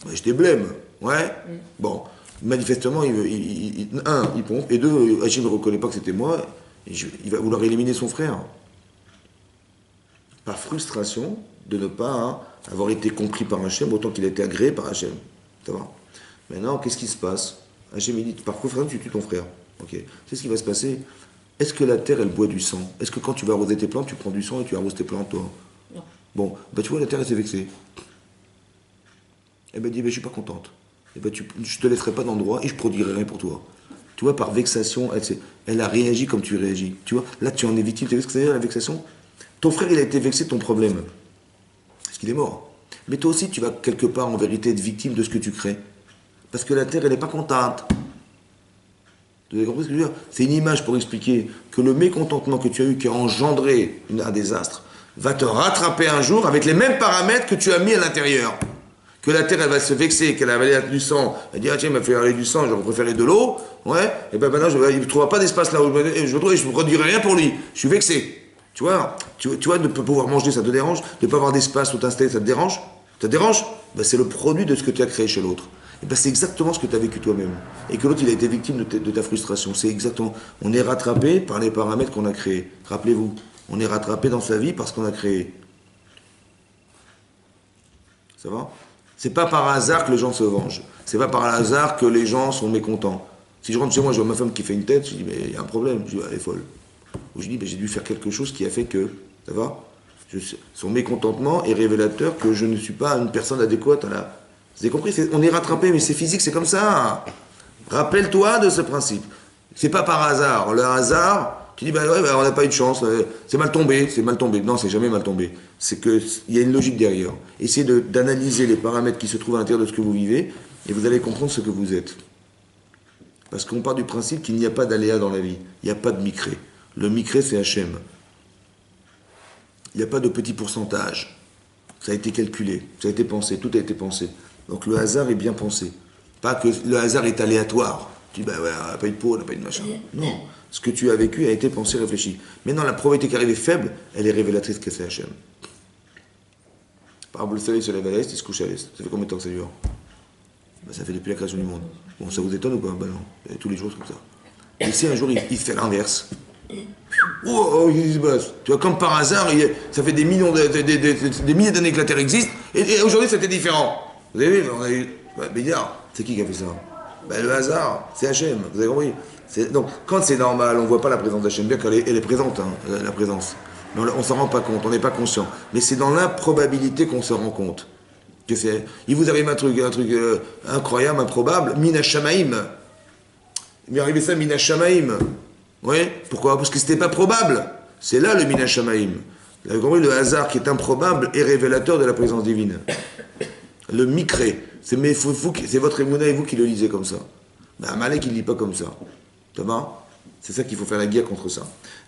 Ouais, je te blême. Ouais. Bon. Manifestement, il pompe. Et deux, Hachem ne reconnaît pas que c'était moi. Il va vouloir éliminer son frère. Par frustration de ne pas avoir été compris par Hachem autant qu'il a été agréé par Hachem. Ça va? Maintenant, qu'est-ce qui se passe? Hachem, il dit, par frustration, tu tues ton frère. Ok. C'est ce qui va se passer. Est-ce que la terre, elle boit du sang? Est-ce que quand tu vas arroser tes plantes, tu prends du sang et tu arroses tes plantes, toi? Non. Bon, bah tu vois, la terre, elle s'est vexée. Elle m'a dit, bah, je suis pas contente. Et bah, je te laisserai pas d'endroit et je produirai rien pour toi. Tu vois, par vexation, elle a réagi comme tu réagis. Tu vois, là, tu en es victime. Tu sais ce que ça veut dire, la vexation? Ton frère, il a été vexé de ton problème. Parce qu'il est mort. Mais toi aussi, tu vas quelque part, en vérité, être victime de ce que tu crées. Parce que la terre, elle n'est pas contente. Vous avez compris ce que je veux dire? C'est une image pour expliquer que le mécontentement que tu as eu, qui a engendré un désastre, va te rattraper un jour avec les mêmes paramètres que tu as mis à l'intérieur. Que la terre, elle va se vexer, qu'elle a avalé du sang. Elle dit, ah tiens, il m'a fait avaler du sang, j'aurais préféré de l'eau. Ouais, et ben maintenant, il ne trouvera pas d'espace là où je me trouve et je ne produirai rien pour lui. Je suis vexé. Tu vois, de ne pas pouvoir manger, ça te dérange? De ne pas avoir d'espace où t'installer, ça te dérange? Ça te dérange? Ben, c'est le produit de ce que tu as créé chez l'autre. Et ben, c'est exactement ce que tu as vécu toi-même. Et que l'autre, il a été victime de ta frustration. C'est exactement. On est rattrapé par les paramètres qu'on a créés. Rappelez-vous, on est rattrapé dans sa vie parce qu'on a créé. Ça va? C'est pas par hasard que les gens se vengent. C'est pas par hasard que les gens sont mécontents. Si je rentre chez moi, je vois ma femme qui fait une tête, je dis, mais il y a un problème. Je dis, elle est folle. Ou je dis, mais j'ai dû faire quelque chose qui a fait que. Ça va? Son mécontentement est révélateur que je ne suis pas une personne adéquate à la. Vous avez compris? On est rattrapé, mais c'est physique, c'est comme ça. Rappelle-toi de ce principe. C'est pas par hasard. Le hasard, tu dis, bah ouais, bah, on n'a pas eu de chance, c'est mal tombé, c'est mal tombé. Non, c'est jamais mal tombé. C'est qu'il y a une logique derrière. Essayez d'analyser les paramètres qui se trouvent à l'intérieur de ce que vous vivez, et vous allez comprendre ce que vous êtes. Parce qu'on part du principe qu'il n'y a pas d'aléa dans la vie. Il n'y a pas de micré. Le micré, c'est Hachem. Il n'y a pas de petit pourcentage. Ça a été calculé, ça a été pensé, tout a été pensé. Donc le hasard est bien pensé. Pas que le hasard est aléatoire. Tu dis, bah ouais, on n'a pas eu de peau, on n'a pas eu de machin. Non. Ce que tu as vécu a été pensé, réfléchi. Maintenant, la probabilité qui arrive est faible, elle est révélatrice que c'est Hachem. Par exemple, le soleil se lève à l'est, il se couche à l'est. Ça fait combien de temps que ça dure? Bah, ça fait depuis la création du monde. Bon, ça vous étonne ou pas? Bah non. Et tous les jours, c'est comme ça. Et si un jour, il fait l'inverse, oh, il se passe. Tu vois, comme par hasard, ça fait des millions des milliers d'années que la Terre existe, et aujourd'hui, c'était différent. Vous avez vu, on a eu... Bah, Béliard, c'est qui a fait ça? Bah, le hasard, c'est Hachem, vous avez compris? Donc, quand c'est normal, on ne voit pas la présence d'Hachem, bien qu'elle est présente, hein, la présence. Mais on ne s'en rend pas compte, on n'est pas conscient. Mais c'est dans l'improbabilité qu'on se rend compte. Que il vous arrive un truc incroyable, improbable, Mina Shamaim. Il m'est arrivé ça, Mina Shamaim. Oui, pourquoi? Parce que c'était pas probable. C'est là le Mina Shamaim. Vous avez compris, le hasard qui est improbable est révélateur de la présence divine. Le micré, c'est votre émouna et vous qui le lisez comme ça. Mais Amalek, il ne lit pas comme ça. Ça va? C'est ça qu'il faut faire la guerre contre ça.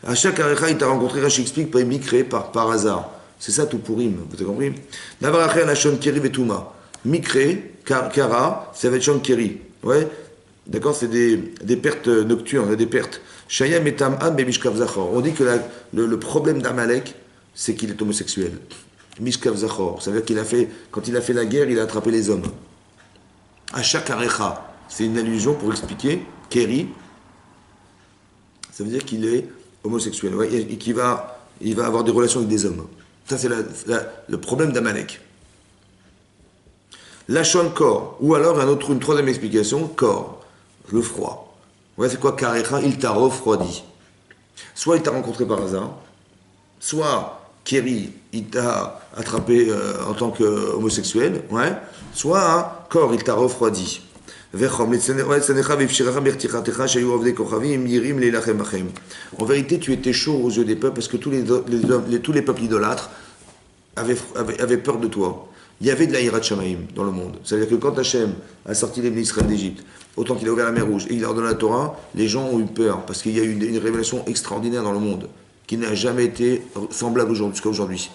À chaque arecha, il t'a rencontré, Rashi explique, pas micré par hasard. C'est ça tout pourrim, vous avez compris? Navaracher la shon keri vetuma. Micré, kara, ça va être shon keri. Ouais? D'accord? C'est des pertes nocturnes, des pertes. Shayam et tam'am bemishkav zachor. On dit que le problème d'Amalek, c'est qu'il est homosexuel. Mishkav zachor. Ça veut dire quand il a fait la guerre, il a attrapé les hommes. À chaque arecha, c'est une allusion pour expliquer keri. Ça veut dire qu'il est homosexuel, ouais, et qu'il va avoir des relations avec des hommes. Ça, c'est le problème d'Amalek. Lachon corps, ou alors une troisième explication, corps, le froid. Ouais, c'est quoi Karecha? Il t'a refroidi. Soit il t'a rencontré par hasard, soit Kéri, il t'a attrapé en tant qu'homosexuel, ouais, soit corps, il t'a refroidi. En vérité, tu étais chaud aux yeux des peuples parce que tous les peuples idolâtres avaient peur de toi. Il y avait de la hirat shamaim dans le monde. C'est-à-dire que quand Hachem a sorti les Israël d'Égypte, autant qu'il a ouvert la mer Rouge et il leur donné la Torah, les gens ont eu peur parce qu'il y a eu une révélation extraordinaire dans le monde qui n'a jamais été semblable jusqu'à aujourd'hui.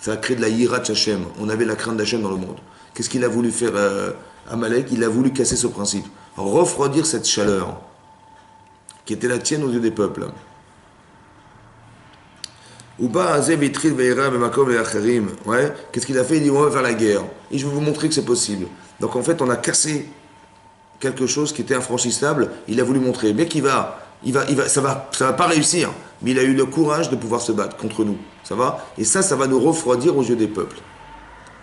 Ça a créé de la hirat Hachem. On avait la crainte d'Hachem dans le monde. Qu'est-ce qu'il a voulu faire Amalek? Il a voulu casser ce principe, refroidir cette chaleur qui était la tienne aux yeux des peuples. Ouais. Qu'est-ce qu'il a fait? Il dit on va faire la guerre. Et je vais vous montrer que c'est possible. Donc en fait, on a cassé quelque chose qui était infranchissable. Il a voulu montrer. Mais ça va pas réussir. Mais il a eu le courage de pouvoir se battre contre nous. Ça va? Et ça va nous refroidir aux yeux des peuples.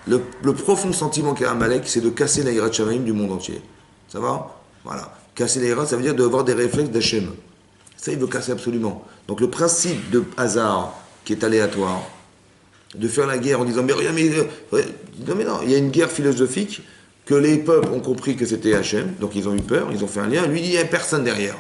Le profond sentiment qu'a Amalek, c'est de casser la hirat shamaim du monde entier. Ça va? Voilà. Casser la hirat, ça veut dire d'avoir des réflexes d'Hachem. Ça, il veut casser absolument. Donc le principe de hasard, qui est aléatoire, de faire la guerre en disant mais non, il y a une guerre philosophique que les peuples ont compris que c'était Hachem, donc ils ont eu peur, ils ont fait un lien, lui dit il n'y a personne derrière.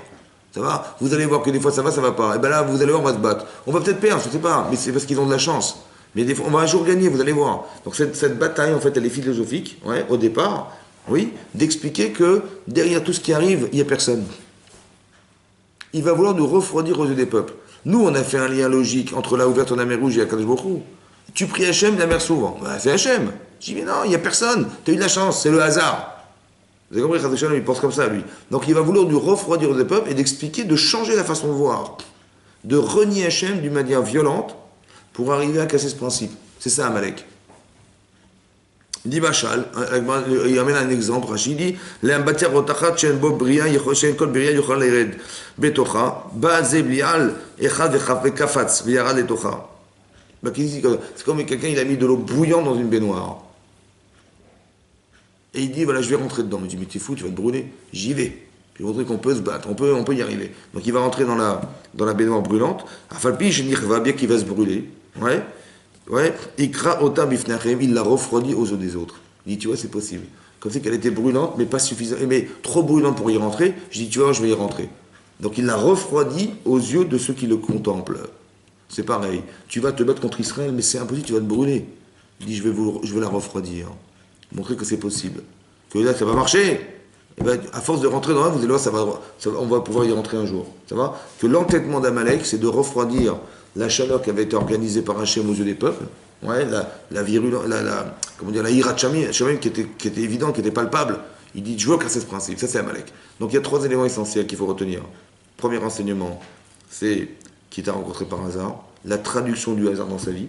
Ça va? Vous allez voir que des fois ça va pas. Et bien là, vous allez voir, on va se battre. On va peut-être perdre, je ne sais pas, mais c'est parce qu'ils ont de la chance. Mais des fois, on va un jour gagner, vous allez voir. Donc cette bataille, en fait, elle est philosophique, ouais, au départ, oui, d'expliquer que derrière tout ce qui arrive, il n'y a personne. Il va vouloir nous refroidir aux yeux des peuples. Nous, on a fait un lien logique entre la ouverture de la mer Rouge et Akadosh Baruch Hu. Tu pries Hachem, la mer s'ouvre. Ben, c'est Hachem. Je dis, mais non, il n'y a personne. Tu as eu de la chance, c'est le hasard. Vous avez compris, Chazal, il pense comme ça, lui. Donc il va vouloir nous refroidir aux yeux des peuples et d'expliquer, de changer la façon de voir. De renier Hachem d'une manière violente pour arriver à casser ce principe. C'est ça, Amalek. Il dit Machal, il amène un exemple, Rachid dit L'ambatia rotachat shen bo bria shen kol bria yochal ered betocha ba ze blial echad vekafatz v'yarad letocha. C'est comme quelqu'un, il a mis de l'eau bouillante dans une baignoire. Et il dit voilà, je vais rentrer dedans. Il dit mais t'es fou, tu vas te brûler. J'y vais. Puis il va montrer qu'on peut se battre, on peut y arriver. Donc il va rentrer dans la baignoire brûlante. Afalpi shenich va bien qu'il va se brûler. Ouais, Ikra Otam Bifnachem, il l'a refroidi aux yeux des autres. Il dit, tu vois, c'est possible. Comme c'est qu'elle était brûlante, mais pas suffisamment, mais trop brûlante pour y rentrer. Je dis, tu vois, je vais y rentrer. Donc il la refroidit aux yeux de ceux qui le contemplent. C'est pareil. Tu vas te battre contre Israël, mais c'est impossible, tu vas te brûler. Il dit, je vais la refroidir. Montrer que c'est possible. Que là, ça va marcher. Et ben, à force de rentrer dans là, vous allez voir, on va pouvoir y rentrer un jour. Ça va? Que l'entêtement d'Amalek, c'est de refroidir la chaleur qui avait été organisée par Hachem aux yeux des peuples. Ouais, la virulence, comment dire, la hirat Shamim qui était évidente, qui était palpable. Il dit, je veux casser ce principe. Ça, c'est Amalek. Donc il y a 3 éléments essentiels qu'il faut retenir. Premier enseignement, c'est qu'il t'a rencontré par hasard. La traduction du hasard dans sa vie.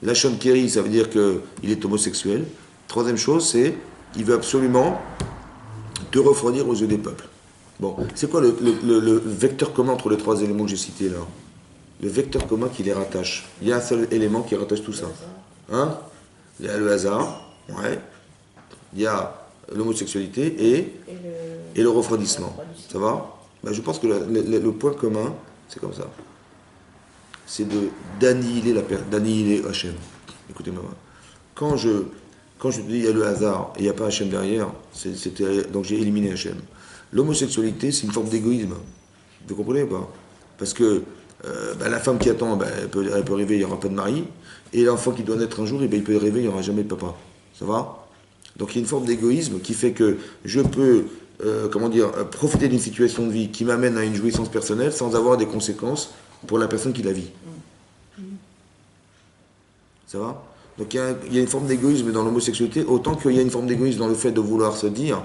La Shon Keri, ça veut dire qu'il est homosexuel. Troisième chose, c'est qu'il veut absolument te refroidir aux yeux des peuples. Bon, c'est quoi le vecteur commun entre les 3 éléments que j'ai cités là? Le vecteur commun qui les rattache. Il y a un seul élément qui rattache tout ça. Hein? Il y a le hasard, ouais. Il y a l'homosexualité et le refroidissement. Ça va? Ben, je pense que le point commun, c'est comme ça. C'est d'annihiler Hachem. Écoutez-moi. Quand je te dis il y a le hasard et il n'y a pas Hachem derrière, donc j'ai éliminé Hachem. L'homosexualité, c'est une forme d'égoïsme. Vous comprenez ou pas? Parce que la femme qui attend, elle peut rêver, il n'y aura pas de mari. Et l'enfant qui doit naître un jour, il peut rêver, il n'y aura jamais de papa. Ça va? Donc il y a une forme d'égoïsme qui fait que je peux profiter d'une situation de vie qui m'amène à une jouissance personnelle sans avoir des conséquences pour la personne qui la vit. Ça va? Donc il y a une forme d'égoïsme dans l'homosexualité, autant qu'il y a une forme d'égoïsme dans le fait de vouloir se dire,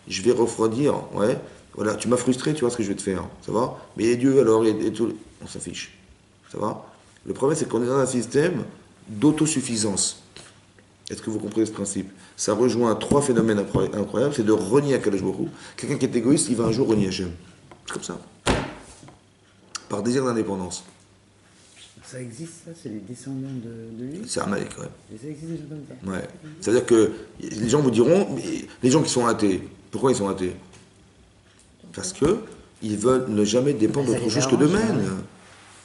je vais refroidir, ouais, voilà, tu m'as frustré, tu vois ce que je vais te faire, ça va? Mais et Dieu alors, et tout, on s'affiche, ça va? Le problème c'est qu'on est dans un système d'autosuffisance. Est-ce que vous comprenez ce principe? Ça rejoint 3 phénomènes incroyables, c'est de renier Akadosh Baruch Hu. Quelqu'un qui est égoïste, il va un jour renier Hachem. C'est comme ça. Par désir d'indépendance. Ça existe, ça? C'est les descendants de lui? C'est Amalek, ouais. Et ça existe des gens comme ça? Ouais. C'est-à-dire que les gens vous diront, les gens qui sont athées, pourquoi ils sont athées? Parce que ils veulent ne jamais dépendre d'autre chose que d'eux-mêmes.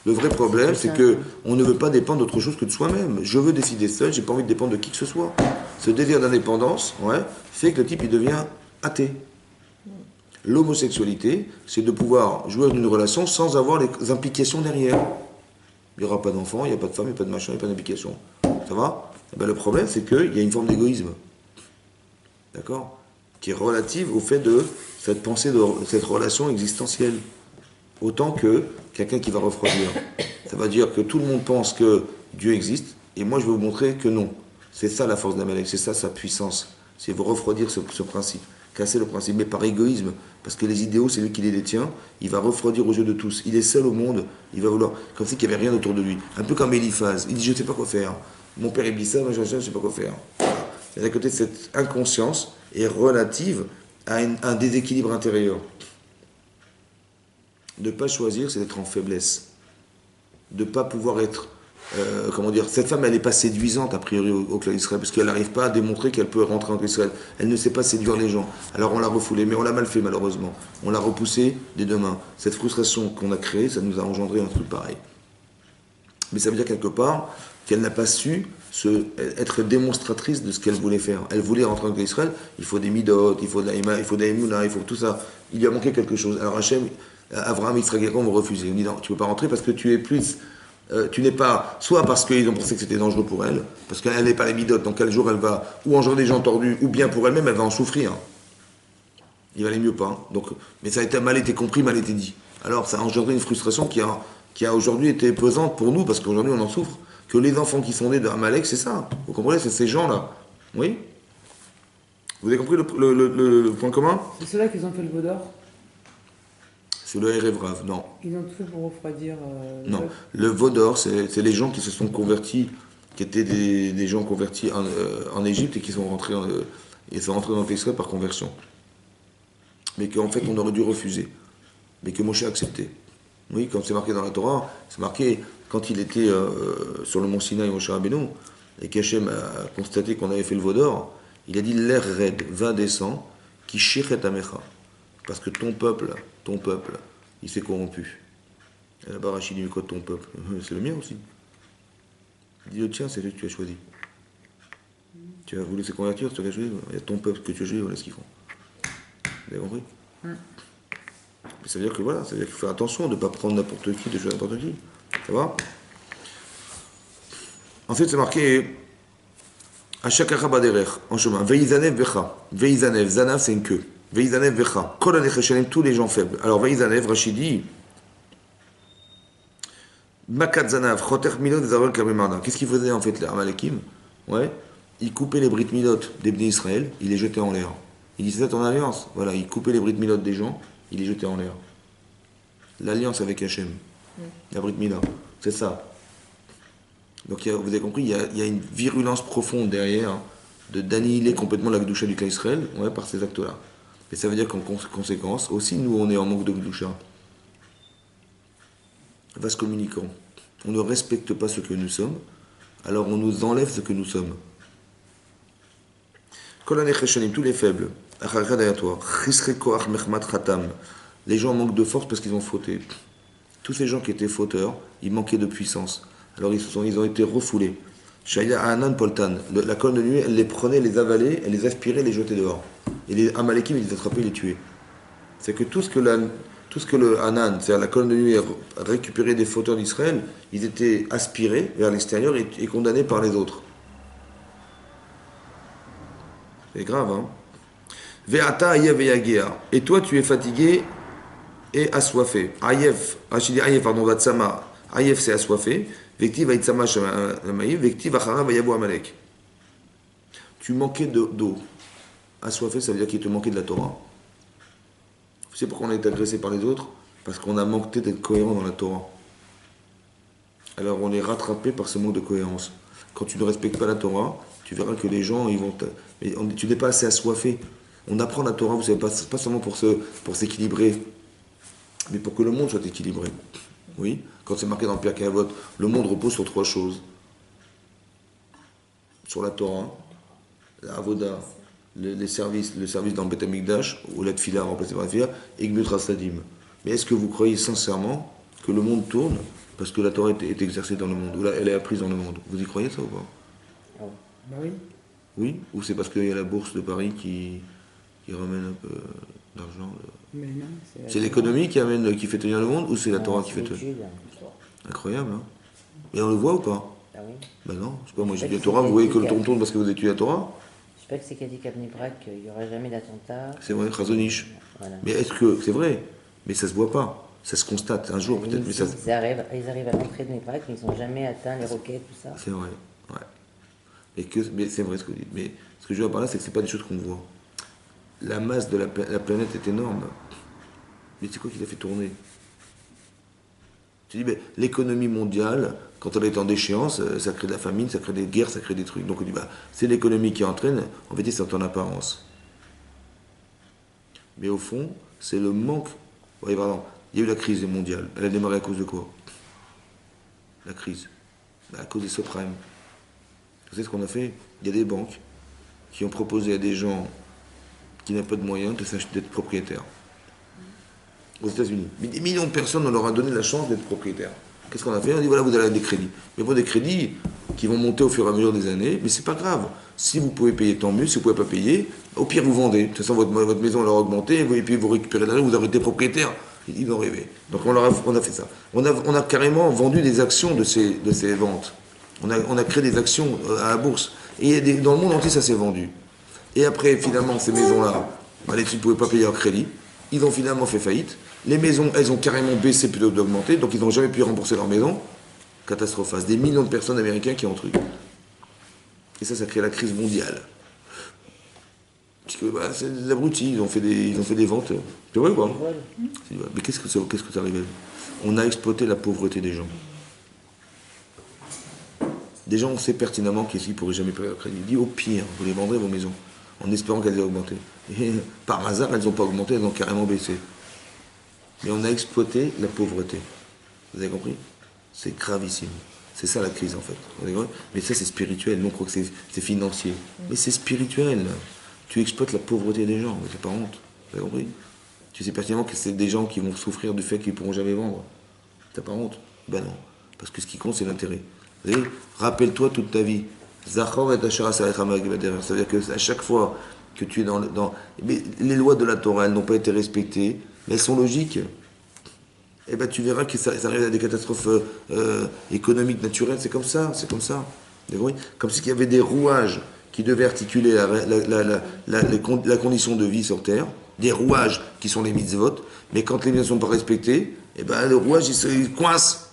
Le vrai problème, c'est qu'on ne veut pas dépendre d'autre chose que de soi-même. Je veux décider seul, j'ai pas envie de dépendre de qui que ce soit. Ce désir d'indépendance, ouais, fait que le type il devient athée. L'homosexualité, c'est de pouvoir jouer dans une relation sans avoir les implications derrière. Il n'y aura pas d'enfant, il n'y a pas de femme, il n'y a pas de machin, il n'y a pas d'implication. Ça va? Eh ben, le problème, c'est qu'il y a une forme d'égoïsme. D'accord? Qui est relative au fait de cette pensée, de cette relation existentielle. Autant que quelqu'un qui va refroidir. Ça veut dire que tout le monde pense que Dieu existe, et moi je vais vous montrer que non. C'est ça la force d'Amalek, c'est ça sa puissance. C'est vous refroidir ce principe, casser le principe, mais par égoïsme, parce que les idéaux, c'est lui qui les détient, il va refroidir aux yeux de tous. Il est seul au monde, il va vouloir, comme si il n'y avait rien autour de lui. Un peu comme Eliphaz, il dit je ne sais pas quoi faire. Mon père il dit ça, moi je ne sais pas quoi faire. Et d'un côté, cette inconscience est relative à un déséquilibre intérieur. De ne pas choisir, c'est d'être en faiblesse. De ne pas pouvoir être... cette femme, elle n'est pas séduisante, a priori, au clan d'Israël, parce qu'elle n'arrive pas à démontrer qu'elle peut rentrer en Israël. Elle ne sait pas séduire les gens. Alors on l'a refoulée, mais on l'a mal fait, malheureusement. On l'a repoussée des 2 mains. Cette frustration qu'on a créée, ça nous a engendré un truc pareil. Mais ça veut dire quelque part qu'elle n'a pas su être démonstratrice de ce qu'elle voulait faire. Elle voulait rentrer en Israël, il faut des midot, il faut de la il faut des émouna, il faut tout ça. Il lui a manqué quelque chose. Alors Hachem, Abraham, Yitzhak et Jacob vont refuser. On dit non, tu ne peux pas rentrer parce que tu es plus... tu n'es pas... Soit parce qu'ils ont pensé que c'était dangereux pour elle, parce qu'elle n'est pas les midot, donc quel jour elle va ou engendrer des gens tordus, ou bien pour elle-même, elle va en souffrir. Il valait mieux pas. Donc, mais ça a mal été compris, mal été dit. Alors ça a engendré une frustration qui a aujourd'hui été pesante pour nous, parce qu'aujourd'hui on en souffre, que les enfants qui sont nés de Amalek, c'est ça. Vous comprenez? C'est ces gens-là. Oui? Vous avez compris le point commun? C'est ceux-là qui ont fait le veau d'or? C'est le Erev Rav, non. Ils ont tout fait pour refroidir... Non. Le veau d'or, c'est les gens qui se sont convertis, qui étaient des gens convertis en Égypte et qui sont rentrés dans Israël par conversion. Mais qu'en fait on aurait dû refuser. Mais que Moshe a accepté. Oui, comme c'est marqué dans la Torah, c'est marqué quand il était sur le mont Sinaï, Moshe Rabbeinu, et qu'Hachem a constaté qu'on avait fait le veau d'or, il a dit l'air raide, va descend, qui shichet amecha. Parce que ton peuple, il s'est corrompu. Et là-bas, Rachid dit, quoi ton peuple? C'est le mien aussi. Il dit, le tien, c'est celui que tu as choisi. Tu as voulu se convertir, tu as joué, il y a ton peuple que tu as joué, voilà ce qu'ils font. Vous avez compris? Mais ça veut dire que voilà, ça veut dire qu'il faut faire attention de ne pas prendre n'importe qui, de jouer n'importe qui. Ça va? Ensuite, c'est marqué à chaque arabaderer, en chemin. Veizanev vecha. Veizanev, zanav, c'est une queue. Veizanev vecha. Kol anecheshanim, tous les gens faibles. Alors, Veizanev, Rachidi, Makat zanav, choter milot, zavel kamemarda. Qu'est-ce qu'ils faisaient en fait, les Amalekim? Ouais. Ils coupaient les brit milot des Bnei Israël, ils les jetaient en l'air. Ils disaient, c'est ton alliance. Voilà, ils coupaient les brit milot des gens, ils les jetaient en l'air. L'alliance avec Hachem. La brit mila. C'est ça. Donc vous avez compris, il y a une virulence profonde derrière d'annihiler complètement la Gdusha du cas Israël, ouais, par ces actes-là. Et ça veut dire qu'en conséquence, aussi nous on est en manque de Gdusha. Vaste communicant. On ne respecte pas ce que nous sommes, alors on nous enlève ce que nous sommes. Tous les faibles, les gens manquent de force parce qu'ils ont fauté. Tous ces gens qui étaient fauteurs, ils manquaient de puissance. Alors ils ont été refoulés. Shaya Anan Poltan, la colonne de nuée, elle les prenait, les avalait, elle les aspirait, les jetait dehors. Et les Amalekim, ils les attrapaient, ils les tuaient. C'est que tout ce que le Hanan, c'est-à-dire la colonne de nuée, récupérait des fauteurs d'Israël, ils étaient aspirés vers l'extérieur et condamnés par les autres. C'est grave, hein? Ve'ata ayev ve'yagea. Et toi, tu es fatigué et assoiffé. Ayev, pardon, vatsama. Ayev, c'est assoiffé. Vektiv aitzama shamaïv. Vektiv achara vayavu amalek. Tu manquais d'eau. Assoiffé, ça veut dire qu'il te manquait de la Torah. Vous savez pourquoi on a été agressé par les autres? Parce qu'on a manqué d'être cohérent dans la Torah. Alors on est rattrapé par ce manque de cohérence. Quand tu ne respectes pas la Torah, tu verras que les gens, ils vont... Mais tu n'es pas assez assoiffé. On apprend la Torah, vous savez, pas seulement pour s'équilibrer, mais pour que le monde soit équilibré. Oui, quand c'est marqué dans le Pirkei Avot, le monde repose sur 3 choses. Sur la Torah, la Avoda, le service dans le Beth Amikdash, ou la Tfila remplacée par la Tfila, et Gmut Rasadim. Mais est-ce que vous croyez sincèrement que le monde tourne parce que la Torah est exercée dans le monde, ou elle est apprise dans le monde? Vous y croyez ça ou pas? Bah oui. Oui? Ou c'est parce qu'il y a la bourse de Paris qui ramène un peu d'argent? Mais non, C'est l'économie qui fait tenir le monde, ou c'est la Torah qui fait tenir? Incroyable, hein? Et on le voit ou pas? Ah oui. Ben non, je sais pas, moi j'ai dit la Torah, vous voyez que le tour tourne parce que vous étudiez la Torah? Je sais pas que c'est qu'a dit Kabni Brak qu'il n'y aura jamais d'attentat. C'est vrai, Chazonish. Voilà. Mais est-ce que c'est vrai? Mais ça se voit pas. Ça se constate un jour peut-être. Mais ça... Ils arrivent à l'entrée de Nebrak, mais ils n'ont jamais atteint les roquettes, tout ça. C'est vrai, ouais. Mais c'est vrai ce que vous dites. Mais ce que je veux dire par là, c'est que c'est pas des choses qu'on voit. La masse de la planète est énorme. Mais c'est quoi qui l'a fait tourner? Tu dis, mais l'économie mondiale, quand elle est en déchéance, ça crée de la famine, ça crée des guerres, ça crée des trucs. Donc on dit, c'est l'économie qui entraîne. En fait, c'est en apparence. Mais au fond, c'est le manque. Oui, pardon. Il y a eu la crise mondiale. Elle a démarré à cause de quoi? La crise. À cause des subprimes. Vous savez ce qu'on a fait? Il y a des banques qui ont proposé à des gens qui n'ont pas de moyens d'être propriétaires. Aux États-Unis. Mais des millions de personnes, on leur a donné la chance d'être propriétaires. Qu'est-ce qu'on a fait? On dit voilà, vous allez avoir des crédits. Mais bon, des crédits qui vont monter au fur et à mesure des années, mais c'est pas grave. Si vous pouvez payer, tant mieux. Si vous ne pouvez pas payer, au pire, vous vendez. De toute façon, votre maison elle aura augmenté, et puis vous récupérez l'argent, vous aurez été propriétaire. Ils ont rêvé. Donc on a fait ça. On a carrément vendu des actions de ces ventes. On a créé des actions à la bourse. Et dans le monde entier, ça s'est vendu. Et après, finalement, ces maisons-là, ils ne pouvaient pas payer leur crédit. Ils ont finalement fait faillite. Les maisons, elles ont carrément baissé plutôt que d'augmenter. Donc ils n'ont jamais pu rembourser leur maison. Catastrophe. Des millions de personnes américaines qui ont truc. Et ça crée la crise mondiale. Parce que c'est des abrutis, ils ont fait des ventes. Tu vois quoi? Mais qu'est-ce que ça révèle? On a exploité la pauvreté des gens. Des gens, on sait pertinemment qu'ils ne pourraient jamais payer leur crédit. Il dit au pire, vous les vendrez vos maisons, en espérant qu'elles aient augmenté. Et par hasard, elles n'ont pas augmenté, elles ont carrément baissé. Mais on a exploité la pauvreté. Vous avez compris? C'est gravissime. C'est ça la crise en fait. Mais ça c'est spirituel, nous on croit que c'est financier. Mais c'est spirituel. Tu exploites la pauvreté des gens, mais c'est pas honte. Vous avez compris? Tu sais pertinemment que c'est des gens qui vont souffrir du fait qu'ils ne pourront jamais vendre. T'as pas honte? Ben non. Parce que ce qui compte c'est l'intérêt. Vous savez, rappelle-toi toute ta vie. Zachor et Asher Asarecha Amalek Baderech. Ça veut dire qu'à chaque fois que tu es mais les lois de la Torah, elles n'ont pas été respectées, mais elles sont logiques. Eh ben, tu verras que ça arrive à des catastrophes économiques, naturelles, c'est comme ça, c'est comme ça. Comme s'il y avait des rouages qui devaient articuler la condition de vie sur Terre, des rouages qui sont les mitzvot, mais quand les biens ne sont pas respectés, eh ben, le rouage il coince.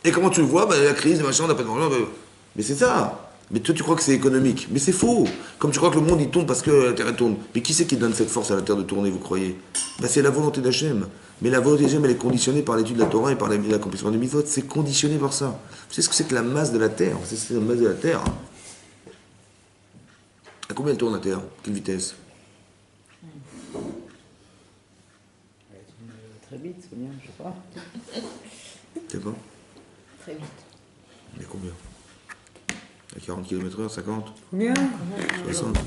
Et comment tu le vois? La crise, machin, on n'a pas de manger. Mais c'est ça. Mais toi, tu crois que c'est économique. Mais c'est faux. Comme tu crois que le monde, il tourne parce que la Terre, elle tourne. Mais qui c'est qui donne cette force à la Terre de tourner, vous croyez? C'est la volonté d'Hachem. Mais la volonté d'Hachem, elle est conditionnée par l'étude de la Torah et par l'accomplissement des mitzvot. C'est conditionné par ça. Vous savez ce que c'est que la masse de la Terre? Vous savez ce que c'est la masse de la Terre? À combien elle tourne la Terre? Quelle vitesse? Très vite, c'est bien, je crois. Tu sais pas? Très vite. Mais combien? À 40 km/h, 50? Combien? 60?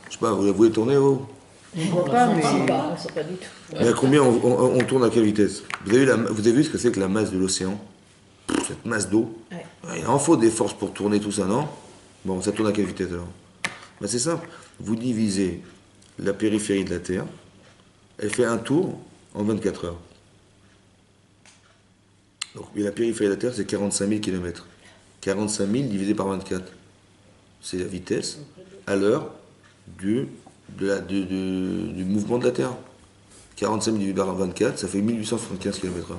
Je sais pas, vous voulez tourner, vous? On ne voit pas, On mais... ne sait pas du tout. Mais à combien on tourne à quelle vitesse? Vous avez vu ce que c'est que la masse de l'océan? Cette masse d'eau? Ouais. Il en faut des forces pour tourner tout ça, non? Bon, ça tourne à quelle vitesse alors? C'est simple. Vous divisez la périphérie de la Terre, elle fait un tour en 24 heures. Donc, mais la périphérie de la Terre, c'est 45 000 km. 45 000 divisé par 24. C'est la vitesse à l'heure du mouvement de la Terre. 45 000 divisé par 24, ça fait 1875 km/h.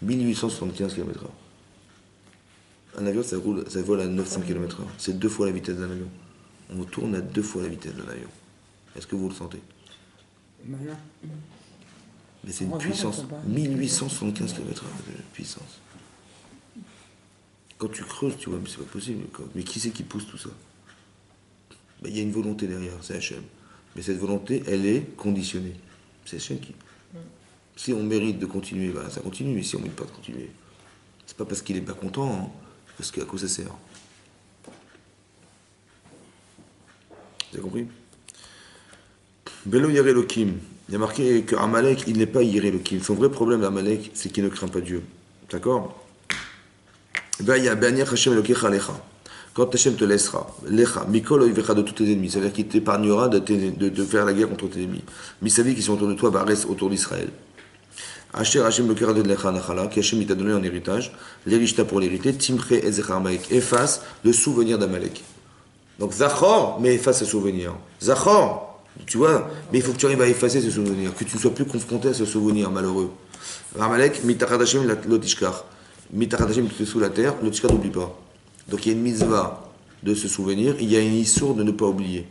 1875 km/h. Un avion, ça vole à 900 km/h. C'est 2 fois la vitesse d'un avion. On tourne à 2 fois la vitesse d'un avion. Est-ce que vous le sentez? Voilà. Mais c'est une puissance. 1875 km/h de puissance. Quand tu creuses, tu vois, mais c'est pas possible. Mais qui c'est qui pousse tout ça? Il y a une volonté derrière, c'est Hachem. Mais cette volonté, elle est conditionnée. C'est Hachem qui. Si on mérite de continuer, ça continue. Mais si on ne mérite pas de continuer, c'est pas parce qu'il n'est pas content, hein, parce qu'à quoi ça sert? Vous avez compris? Belo Yere Elohim. Il y a marqué que Amalek, il n'est pas Yere Elohim. Son vrai problème d'Amalek, c'est qu'il ne craint pas Dieu. D'accord? Il y a Be'aniach Hashem Elokecha Lecha. Quand Hashem te laissera, Lecha, Mikol Oivecha de tous tes ennemis, c'est-à-dire qu'il t'épargnera de faire la guerre contre tes ennemis. Misavi qui sont autour de toi, reste autour d'Israël. Asher Hashem Elokecha de Lecha Nachala, qui Hashem il t'a donné en héritage, l'hérita pour l'hériter, Timche Ezechar Amalek, efface le souvenir d'Amalek. Donc Zachor, mais efface ce souvenir. Zachor, tu vois, mais il faut que tu arrives à effacer ce souvenir, que tu ne sois plus confronté à ce souvenir malheureux. Amalek, Mitachad Hashem Lotishkar. Mitachad Hashem, tu es sous la terre, Lotishkar n'oublie pas. Donc il y a une mitzvah de se souvenir, il y a une issour de ne pas oublier.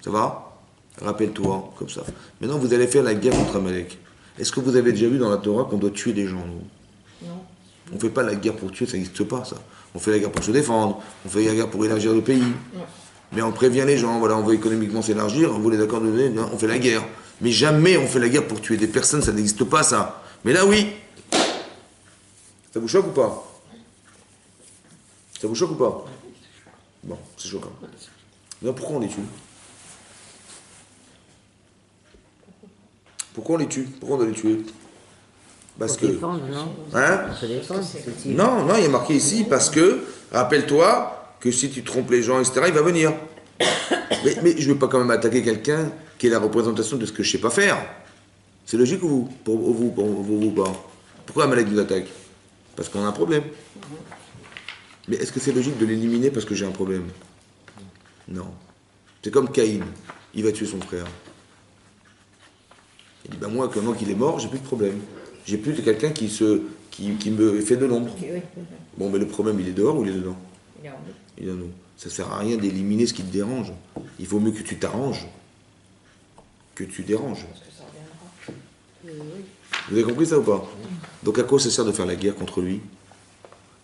Ça va? Rappelle-toi, comme ça. Maintenant, vous allez faire la guerre contre Amalek. Est-ce que vous avez déjà vu dans la Torah qu'on doit tuer des gens, nous? Non. On ne fait pas la guerre pour tuer, ça n'existe pas, ça. On fait la guerre pour se défendre, on fait la guerre pour élargir le pays. Ouais. Mais on prévient les gens, voilà, on veut économiquement s'élargir, on voulait d'accord de on fait la guerre. Mais jamais on fait la guerre pour tuer des personnes, ça n'existe pas, ça. Mais là, oui. Ça vous choque ou pas? Ça vous choque ou pas? Bon, c'est choquant. Mais pourquoi on les tue? Pourquoi on les tue? Pourquoi on doit les tuer? Parce que... défendre, non? Hein? On se défend, c'est Non, il y a marqué ici, parce que, rappelle-toi que si tu trompes les gens, etc., il va venir. Mais je ne veux pas quand même attaquer quelqu'un qui est la représentation de ce que je ne sais pas faire. C'est logique ou vous? Pour vous ou pas? Pourquoi Amalek nous attaque? Parce qu'on a un problème. Mais est-ce que c'est logique de l'éliminer parce que j'ai un problème? Non. C'est comme Caïn. Il va tuer son frère. Il dit, moi, maintenant qu'il est mort, j'ai plus de problème. J'ai plus de quelqu'un qui me fait de l'ombre. Oui. Bon, mais le problème, il est dehors ou il est dedans? Il est en nous. Il est en nous. Ça ne sert à rien d'éliminer ce qui te dérange. Il vaut mieux que tu t'arranges que tu déranges. Parce que ça reviendra. Vous avez compris ça ou pas? Donc à quoi ça sert de faire la guerre contre lui?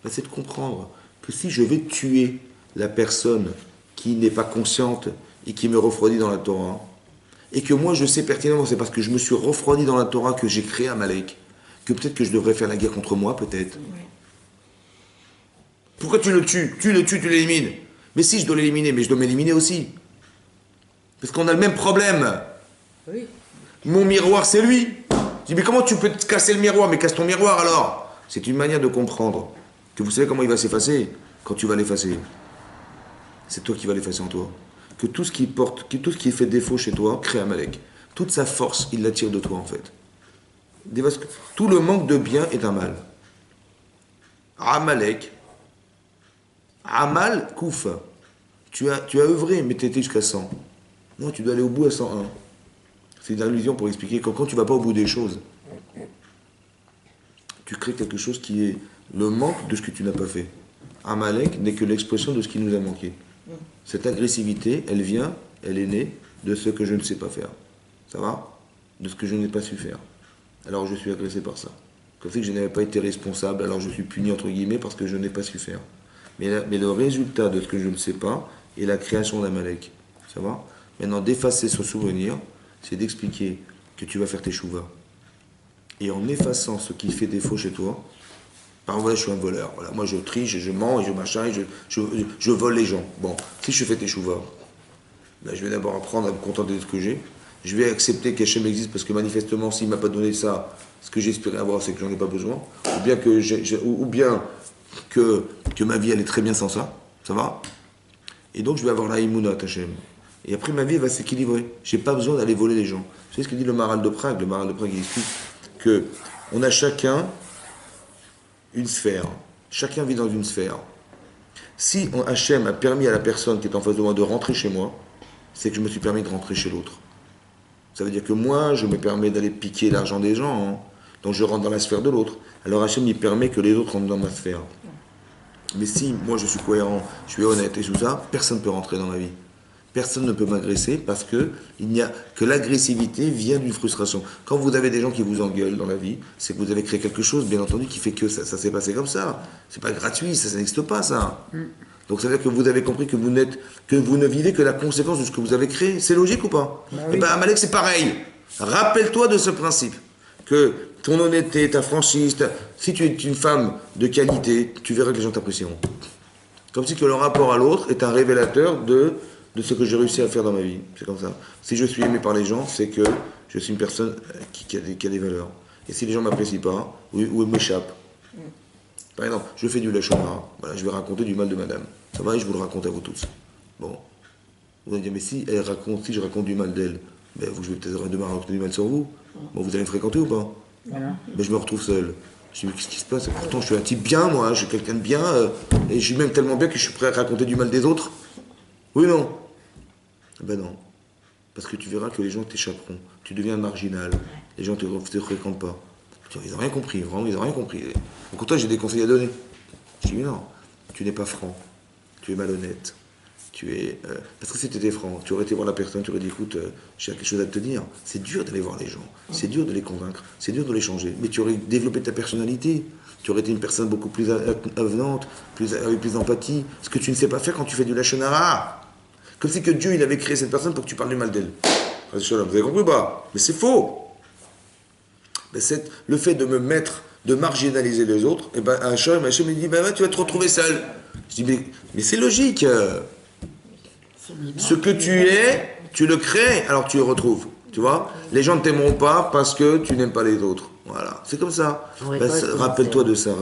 C'est de comprendre que si je vais tuer la personne qui n'est pas consciente et qui me refroidit dans la Torah, et que moi je sais pertinemment, c'est parce que je me suis refroidi dans la Torah que j'ai créé Amalek, que peut-être que je devrais faire la guerre contre moi, peut-être. Oui. Pourquoi tu le tues? Tu le tues, tu l'élimines. Mais si je dois l'éliminer, mais je dois m'éliminer aussi. Parce qu'on a le même problème. Oui. Mon miroir, c'est lui. Je dis, mais comment tu peux te casser le miroir? Mais casse ton miroir alors. C'est une manière de comprendre que vous savez comment il va s'effacer quand tu vas l'effacer. c'est toi qui vas l'effacer en toi. Que tout ce qui porte, que tout ce qui fait défaut chez toi crée Amalek. Toute sa force, il la tire de toi en fait. Tout le manque de bien est un mal. Amalek, Amal Kouf. Tu as œuvré, mais tu étais jusqu'à 100. Non, tu dois aller au bout à 101. C'est une allusion pour expliquer que quand tu ne vas pas au bout des choses, tu crées quelque chose qui est le manque de ce que tu n'as pas fait. Amalek n'est que l'expression de ce qui nous a manqué. Cette agressivité, elle vient, elle est née de ce que je ne sais pas faire. Ça va? De ce que je n'ai pas su faire. Alors je suis agressé par ça. Comme si je n'avais pas été responsable, alors je suis puni entre guillemets parce que je n'ai pas su faire. Mais le résultat de ce que je ne sais pas est la création d'Amalek. Ça va? Maintenant, d'effacer ce souvenir, c'est d'expliquer que tu vas faire tes chouvas. Et en effaçant ce qui fait défaut chez toi, par exemple, je suis un voleur. Voilà, moi je triche, je mens, et je machin, et je vole les gens. Bon, si je fais tes chouvas, ben, je vais d'abord apprendre à me contenter de ce que j'ai. Je vais accepter qu'Hachem existe parce que manifestement, s'il ne m'a pas donné ça, ce que j'espérais avoir, c'est que j'en ai pas besoin. Ou bien que ma vie, elle est très bien sans ça. Ça va? Et donc, je vais avoir la Imouna, Hachem. Et après, ma vie va s'équilibrer. Je n'ai pas besoin d'aller voler les gens. Vous savez ce que dit le Maharal de Prague? Le Maharal de Prague, il explique qu'on a chacun une sphère. Chacun vit dans une sphère. Si Hachem a permis à la personne qui est en face de moi de rentrer chez moi, c'est que je me suis permis de rentrer chez l'autre. Ça veut dire que moi, je me permets d'aller piquer l'argent des gens, hein. Donc je rentre dans la sphère de l'autre. Alors Hachem, il permet que les autres rentrent dans ma sphère. Mais si moi je suis cohérent, je suis honnête et tout ça, personne ne peut rentrer dans ma vie. Personne ne peut m'agresser parce que l'agressivité vient d'une frustration. Quand vous avez des gens qui vous engueulent dans la vie, c'est que vous avez créé quelque chose, bien entendu, qui fait que ça s'est passé comme ça. C'est pas gratuit, ça n'existe pas, ça. Donc ça veut dire que vous avez compris que vous ne vivez que la conséquence de ce que vous avez créé. C'est logique ou pas? Et bien Amalek, c'est pareil. Rappelle-toi de ce principe, que ton honnêteté, ta franchise, si tu es une femme de qualité, tu verras que les gens t'apprécieront. Comme si que le rapport à l'autre est un révélateur de ce que j'ai réussi à faire dans ma vie. C'est comme ça. Si je suis aimé par les gens, c'est que je suis une personne qui a des valeurs. Et si les gens ne m'apprécient pas, ou m'échappent, par exemple, je fais du lachonara, voilà, je vais raconter du mal de madame. Ça va, et je vous le raconte à vous tous. Bon. Vous allez dire, mais si je raconte du mal d'elle, ben, je vais peut-être demain raconter du mal sur vous. Bon, vous allez me fréquenter ou pas? Voilà. Ben, je me retrouve seul. Je dis, mais qu'est-ce qui se passe? Pourtant, je suis un type bien, moi, je suis quelqu'un de bien, et je suis même tellement bien que je suis prêt à raconter du mal des autres. Oui, non? Ben non. Parce que tu verras que les gens t'échapperont. Tu deviens marginal. Les gens ne te fréquentent pas. Ils n'ont rien compris, vraiment, ils n'ont rien compris. Donc, toi, j'ai des conseils à donner. Je dis, mais non, tu n'es pas franc. Tu es malhonnête. Parce que si tu étais franc, tu aurais été voir la personne, tu aurais dit, écoute, j'ai quelque chose à te dire. C'est dur d'aller voir les gens. C'est dur de les convaincre. C'est dur de les changer. Mais tu aurais développé ta personnalité. Tu aurais été une personne beaucoup plus avenante, avec plus d'empathie. Ce que tu ne sais pas faire quand tu fais du lachonara. Comme si que Dieu, il avait créé cette personne pour que tu parles du mal d'elle. Vous avez compris ou pas? Mais c'est faux. Mais le fait de marginaliser les autres, et ben Hachem me dit, ben, tu vas te retrouver seul. Je dis, mais c'est logique. Ce que tu es, tu le crées, alors tu le retrouves. Tu vois? Les gens ne t'aimeront pas parce que tu n'aimes pas les autres. Voilà, c'est comme ça. Rappelle-toi de ça,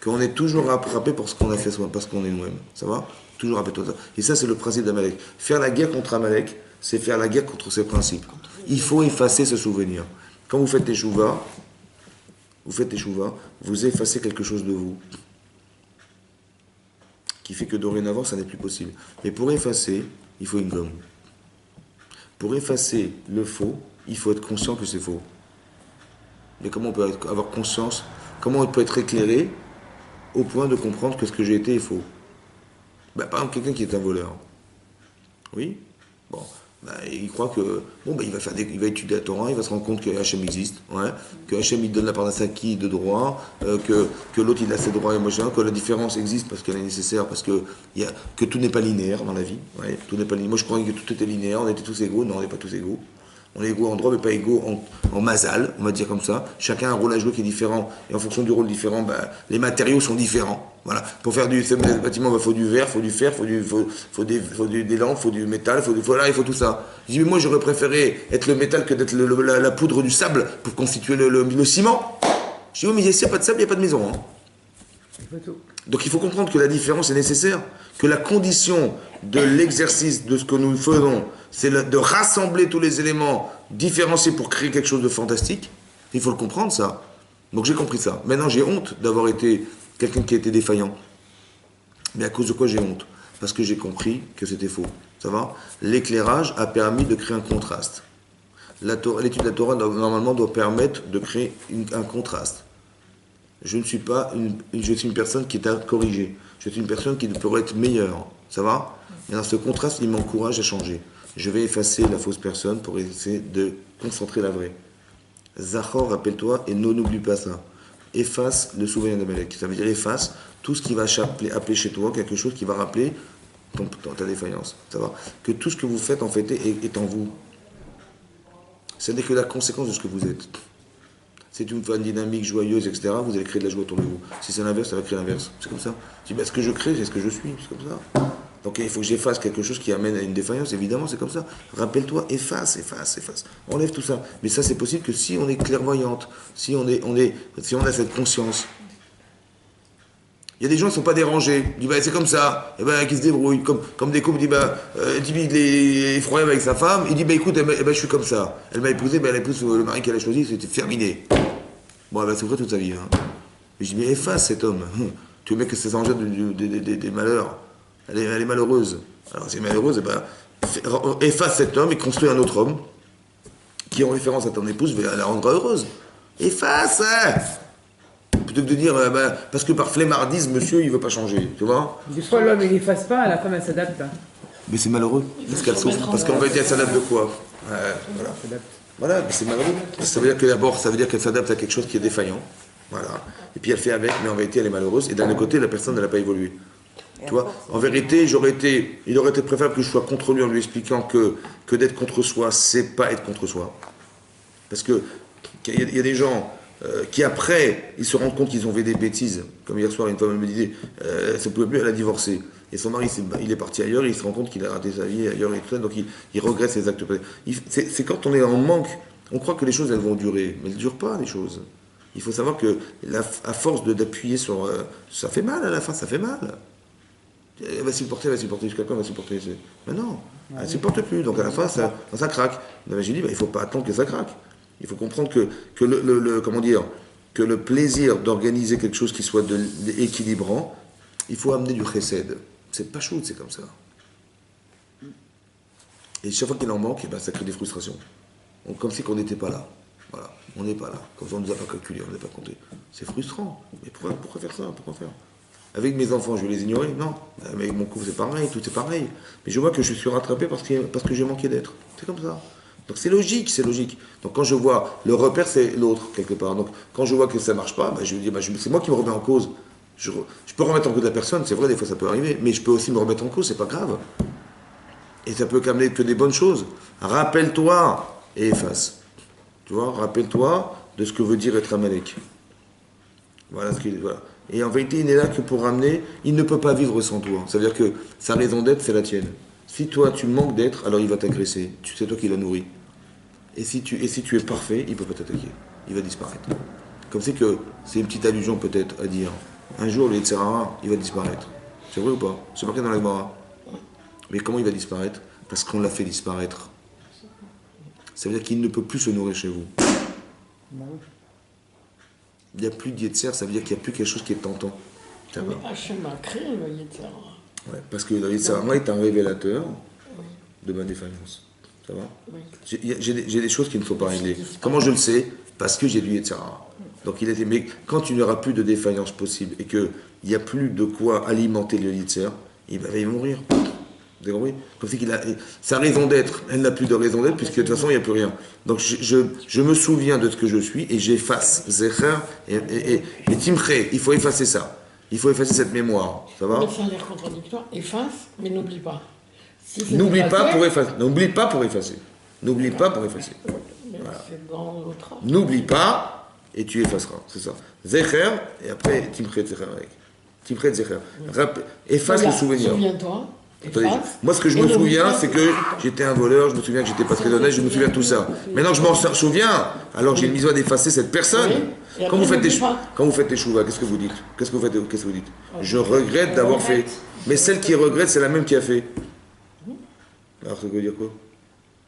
qu'on est toujours rattrapé pour ce qu'on a fait soi, parce qu'on est nous-mêmes. Ça va? Toujours rappelle-toi de ça. Et ça, c'est le principe d'Amalek. Faire la guerre contre Amalek, c'est faire la guerre contre ses principes. Il faut effacer ce souvenir. Quand vous faites tes chouvas, vous effacez quelque chose de vous. Qui fait que dorénavant, ça n'est plus possible. Mais pour effacer, il faut une gomme. Pour effacer le faux, il faut être conscient que c'est faux. Mais comment on peut avoir conscience? Comment on peut être éclairé au point de comprendre que ce que j'ai été est faux? Par exemple, quelqu'un qui est un voleur. Oui? Bon. Il croit que il va étudier la Torah, il va se rendre compte que Hachem existe, ouais, que Hachem il donne la part à qui de droit, que l'autre il a ses droits et machin, que la différence existe parce qu'elle est nécessaire, parce que tout n'est pas linéaire dans la vie. Ouais, tout n'est pas linéaire. Moi je croyais que tout était linéaire, on était tous égaux, non on n'est pas tous égaux. On est égaux en droit mais pas égaux en mazal, on va dire comme ça. Chacun a un rôle à jouer qui est différent et en fonction du rôle différent, les matériaux sont différents. Voilà. Pour faire du bâtiment, il faut du verre, il faut du fer, il faut des lampes, il faut du métal, il faut tout ça. Je dis, mais moi j'aurais préféré être le métal que d'être la poudre du sable pour constituer le ciment. Je dis, oui, mais s'il n'y a pas de sable, il n'y a pas de maison. Hein. Les photos. Donc il faut comprendre que la différence est nécessaire, que la condition de l'exercice de ce que nous faisons, c'est de rassembler tous les éléments différenciés pour créer quelque chose de fantastique. Il faut le comprendre ça. Donc j'ai compris ça. Maintenant j'ai honte d'avoir été quelqu'un qui a été défaillant. Mais à cause de quoi j'ai honte? Parce que j'ai compris que c'était faux. Ça va? L'éclairage a permis de créer un contraste. L'étude de la Torah normalement doit permettre de créer un contraste. Je ne suis pas je suis une personne qui est à corriger. Je suis une personne qui pourrait être meilleure. Ça va? Et dans ce contraste, il m'encourage à changer. Je vais effacer la fausse personne pour essayer de concentrer la vraie. Zachor, rappelle-toi, et n'oublie pas ça. Efface le souvenir d'Amalek. Ça veut dire efface tout ce qui va appeler chez toi quelque chose qui va rappeler ta défaillance. Ça va? Que tout ce que vous faites, en fait, est en vous. Ce n'est que la conséquence de ce que vous êtes. Si c'est une femme dynamique, joyeuse, etc., vous allez créer de la joie autour de vous. Si c'est l'inverse, ça va créer l'inverse. C'est comme ça. Je dis, ce que je crée, c'est ce que je suis. C'est comme ça. Donc il faut que j'efface quelque chose qui amène à une défaillance. Évidemment, c'est comme ça. Rappelle-toi, efface. Enlève tout ça. Mais ça, c'est possible que si on est clairvoyante, si on a cette conscience. Il y a des gens qui ne sont pas dérangés. Ils disent, c'est comme ça. Et qui se débrouillent. Comme des couples, il est effroyable avec sa femme. Il dit, écoute, je suis comme ça. Elle m'a épousé, elle épouse le mari qu'elle a choisi, c'était terminé. Bon, elle va souffrir toute sa vie. Hein. Mais je dis, mais efface cet homme. Tu veux bien que ça s'engendre des malheurs. Elle est malheureuse. Alors, si elle est malheureuse, efface cet homme et construis un autre homme qui, en référence à ton épouse, la rendra heureuse. Efface, hein. Plutôt que de dire, parce que par flemmardise, monsieur, il ne veut pas changer, tu vois. Des fois, l'homme, il n'efface pas, la femme, elle s'adapte. Mais c'est malheureux, parce qu'elle souffre. Parce qu'en vérité, elle s'adapte de quoi? Voilà. Voilà, mais c'est malheureux. Ça veut dire que d'abord, ça veut dire qu'elle s'adapte à quelque chose qui est défaillant. Voilà. Et puis elle fait avec, mais en vérité, elle est malheureuse. Et d'un autre côté, la personne, elle n'a pas évolué. Tu vois, en vérité, il aurait été préférable que je sois contre lui en lui expliquant que d'être contre soi, c'est pas être contre soi. Parce que il y a des gens qui après, ils se rendent compte qu'ils ont fait des bêtises. Comme hier soir, une femme me disait, ça ne pouvait plus, elle a divorcé. Et son mari, il est parti ailleurs, il se rend compte qu'il a raté sa vie ailleurs et tout ça, donc il regrette ses actes. C'est quand on est en manque, on croit que les choses, elles vont durer. Mais elles ne durent pas, les choses. Il faut savoir que, à force d'appuyer sur... ça fait mal à la fin, ça fait mal. Elle va supporter jusqu'à quand elle va supporter? Mais non, elle ne supporte plus. Donc à la fin, ça craque. J'ai dit, il ne faut pas attendre que ça craque. Il faut comprendre que le plaisir d'organiser quelque chose qui soit équilibrant, il faut amener du chesed. C'est pas chaud, c'est comme ça. Et chaque fois qu'il en manque, ça crée des frustrations. Comme si on n'était pas là. Voilà, on n'est pas là. Comme ça, on ne nous a pas calculé, on n'a pas compté. C'est frustrant. Mais pourquoi faire ça? Pourquoi faire? Avec mes enfants, je vais les ignorer? Non. Avec mon couple, c'est pareil, tout est pareil. Mais je vois que je suis rattrapé parce que j'ai manqué d'être. C'est comme ça. Donc c'est logique, c'est logique. Donc quand je vois, le repère c'est l'autre, quelque part. Donc quand je vois que ça ne marche pas, je me dis, c'est moi qui me remets en cause. Je peux remettre en cause la personne, c'est vrai, des fois ça peut arriver, mais je peux aussi me remettre en cause, c'est pas grave. Et ça peut qu'amener que des bonnes choses. Rappelle-toi et efface. Tu vois, rappelle-toi de ce que veut dire être Amalek. Voilà ce qu'il est. Voilà. Et en vérité, il n'est là que pour ramener, il ne peut pas vivre sans toi. Ça veut dire que sa raison d'être, c'est la tienne. Si toi, tu manques d'être, alors il va t'agresser. C'est toi qui l'as nourri. Et si tu es parfait, il ne peut pas t'attaquer. Il va disparaître. Comme c'est une petite allusion peut-être à dire. Un jour, le Yetzirah, il va disparaître. C'est vrai ou pas? C'est marqué dans la Gemara. Mais comment il va disparaître? Parce qu'on l'a fait disparaître. Ça veut dire qu'il ne peut plus se nourrir chez vous. Il n'y a plus de Yetzer, ça veut dire qu'il n'y a plus quelque chose qui est tentant. Mais Hachem a créé le Yetzirah. Ouais, parce que le Yetzirah, moi, est un révélateur de ma défaillance. Ça va? Oui. J'ai des choses qui ne sont pas réglées. Comment je le sais? Parce que j'ai du Yetzirah. Donc mais quand il n'y aura plus de défaillance possible et qu'il n'y a plus de quoi alimenter le Yetzer, il va mourir. Vous avez compris? Comme si sa raison d'être, elle n'a plus de raison d'être, puisque de toute façon, il n'y a plus rien. Donc, je me souviens de ce que je suis et j'efface. Zecher et Timche, il faut effacer ça. Il faut effacer cette mémoire. Ça va? Mais ça a l'air contradictoire. Efface, mais n'oublie pas. N'oublie pas pour effacer. N'oublie pas pour effacer. N'oublie pas pour effacer. Mais Voilà. c'est dans l'autre ordre. N'oublie pas et tu effaceras. C'est ça. Zecher et Timche Zecher avec. Timche Zecher. Efface le souvenir. Souviens-toi. Attendez, moi, ce que je me souviens, c'est que j'étais un voleur, je me souviens que j'étais pas très honnête, je me souviens de tout ça. Maintenant que je m'en souviens, alors j'ai une mission d'effacer cette personne. Et Quand vous après, faites les n'oublie pas. quand vous faites les chouvas, qu'est-ce que vous dites? Qu'est-ce que vous dites? Je regrette d'avoir fait. Mais celle qui regrette, c'est la même qui a fait. Alors ça veut dire quoi?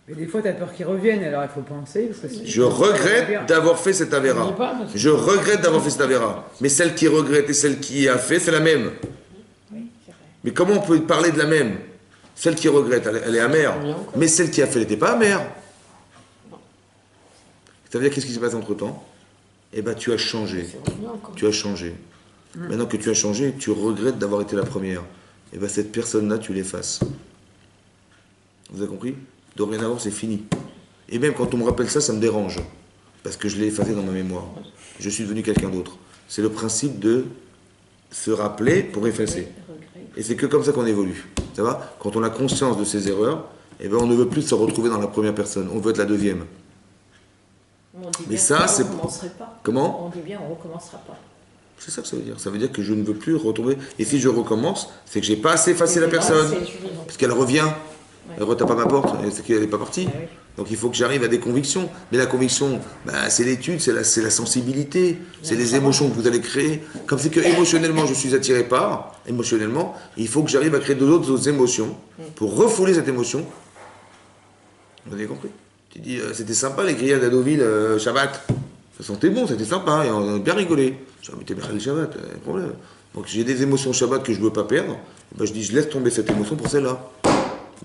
Mais des fois, tu as peur qu'ils reviennent, alors il faut penser. Parce que Je regrette d'avoir fait cet N'oublie avéra. pas, parce que- Je regrette d'avoir fait cet avéra. Mais celle qui regrette et celle qui a fait, c'est la même. Oui, c'est vrai. Mais comment on peut parler de la même? Celle qui regrette, elle est amère. Ça revient encore. Mais celle qui a fait, elle n'était pas amère. Ça veut dire qu'est-ce qui se passe entre temps? Eh bien, tu as changé. Ça revient encore. Tu as changé. Maintenant que tu as changé, tu regrettes d'avoir été la première. Et bien, cette personne-là, tu l'effaces. Vous avez compris? Dorénavant, c'est fini. Et même quand on me rappelle ça, ça me dérange. Parce que je l'ai effacé dans ma mémoire. Je suis devenu quelqu'un d'autre. C'est le principe de se rappeler pour effacer. Regret. Et c'est que comme ça qu'on évolue. Ça va? Quand on a conscience de ses erreurs, eh ben on ne veut plus se retrouver dans la première personne. On veut être la deuxième. On dit Mais bien ça, qu'on c'est- ne recommencerait pas. Comment? On dit bien on ne recommencera pas. C'est ça que ça veut dire. Ça veut dire que je ne veux plus retomber. Et si je recommence, c'est que j'ai pas assez effacé la C'est pas personne. assez. Parce qu'elle revient. Elle retape à ma porte. Et c'est qu'elle n'est pas partie. Ah oui. Donc il faut que j'arrive à des convictions. Mais la conviction, bah, c'est l'étude, c'est la sensibilité, c'est les émotions que vous allez créer. Comme c'est que émotionnellement je suis attiré par, émotionnellement, il faut que j'arrive à créer d'autres émotions pour refouler cette émotion. Vous avez compris? Tu dis, c'était sympa les grillades à Deauville, Shabbat. Ça sentait bon, c'était sympa, et on a bien rigolé. Je dis, mais t'es bien le Shabbat, pas de problème. Donc j'ai des émotions Shabbat que je ne veux pas perdre. Ben, je dis, je laisse tomber cette émotion pour celle-là.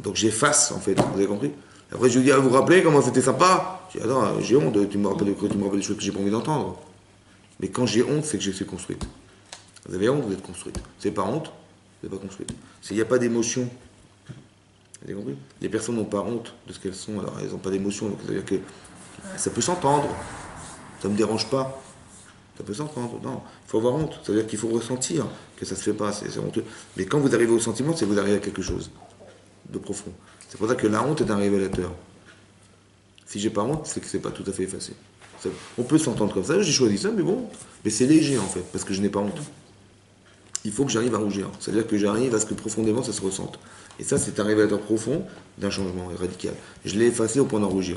Donc j'efface en fait, vous avez compris? Après je lui dis, ah, vous vous rappelez comment c'était sympa? Je dis, attends, j'ai honte, tu me rappelles des choses que j'ai pas envie d'entendre. Mais quand j'ai honte, c'est que je suis construite. Vous avez honte, vous êtes construite. C'est pas honte, vous n'êtes pas construite. Il n'y a pas d'émotion. Vous avez compris? Les personnes n'ont pas honte de ce qu'elles sont, alors elles n'ont pas d'émotion. Donc c'est-à-dire que ça peut s'entendre. Ça ne me dérange pas. Ça peut s'entendre. Non, il faut avoir honte. C'est-à-dire qu'il faut ressentir que ça ne se fait pas, c'est honteux. Mais quand vous arrivez au sentiment, c'est que vous arrivez à quelque chose de profond. C'est pour ça que la honte est un révélateur. Si j'ai pas honte, c'est que c'est pas tout à fait effacé. On peut s'entendre comme ça, j'ai choisi ça, mais bon, mais c'est léger en fait, parce que je n'ai pas honte. Il faut que j'arrive à rougir. C'est-à-dire que j'arrive à ce que profondément ça se ressente. Et ça, c'est un révélateur profond d'un changement radical. Je l'ai effacé au point d'en rougir.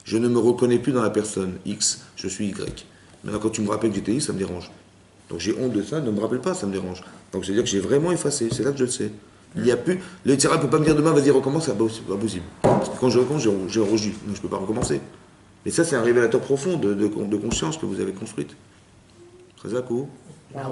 Je ne me reconnais plus dans la personne X, je suis Y. Maintenant, quand tu me rappelles que j'étais X, ça me dérange. Donc j'ai honte de ça, ne me rappelle pas, ça me dérange. Donc c'est-à-dire que j'ai vraiment effacé, c'est là que je le sais. Il n'y a plus. Le Yitzhara ne peut pas me dire demain, vas-y, recommence, c'est pas possible. Parce que quand je recommence, j'ai rougi. Donc je ne peux pas recommencer. Mais ça, c'est un révélateur profond de conscience que vous avez construite. Très à coup. Waouh.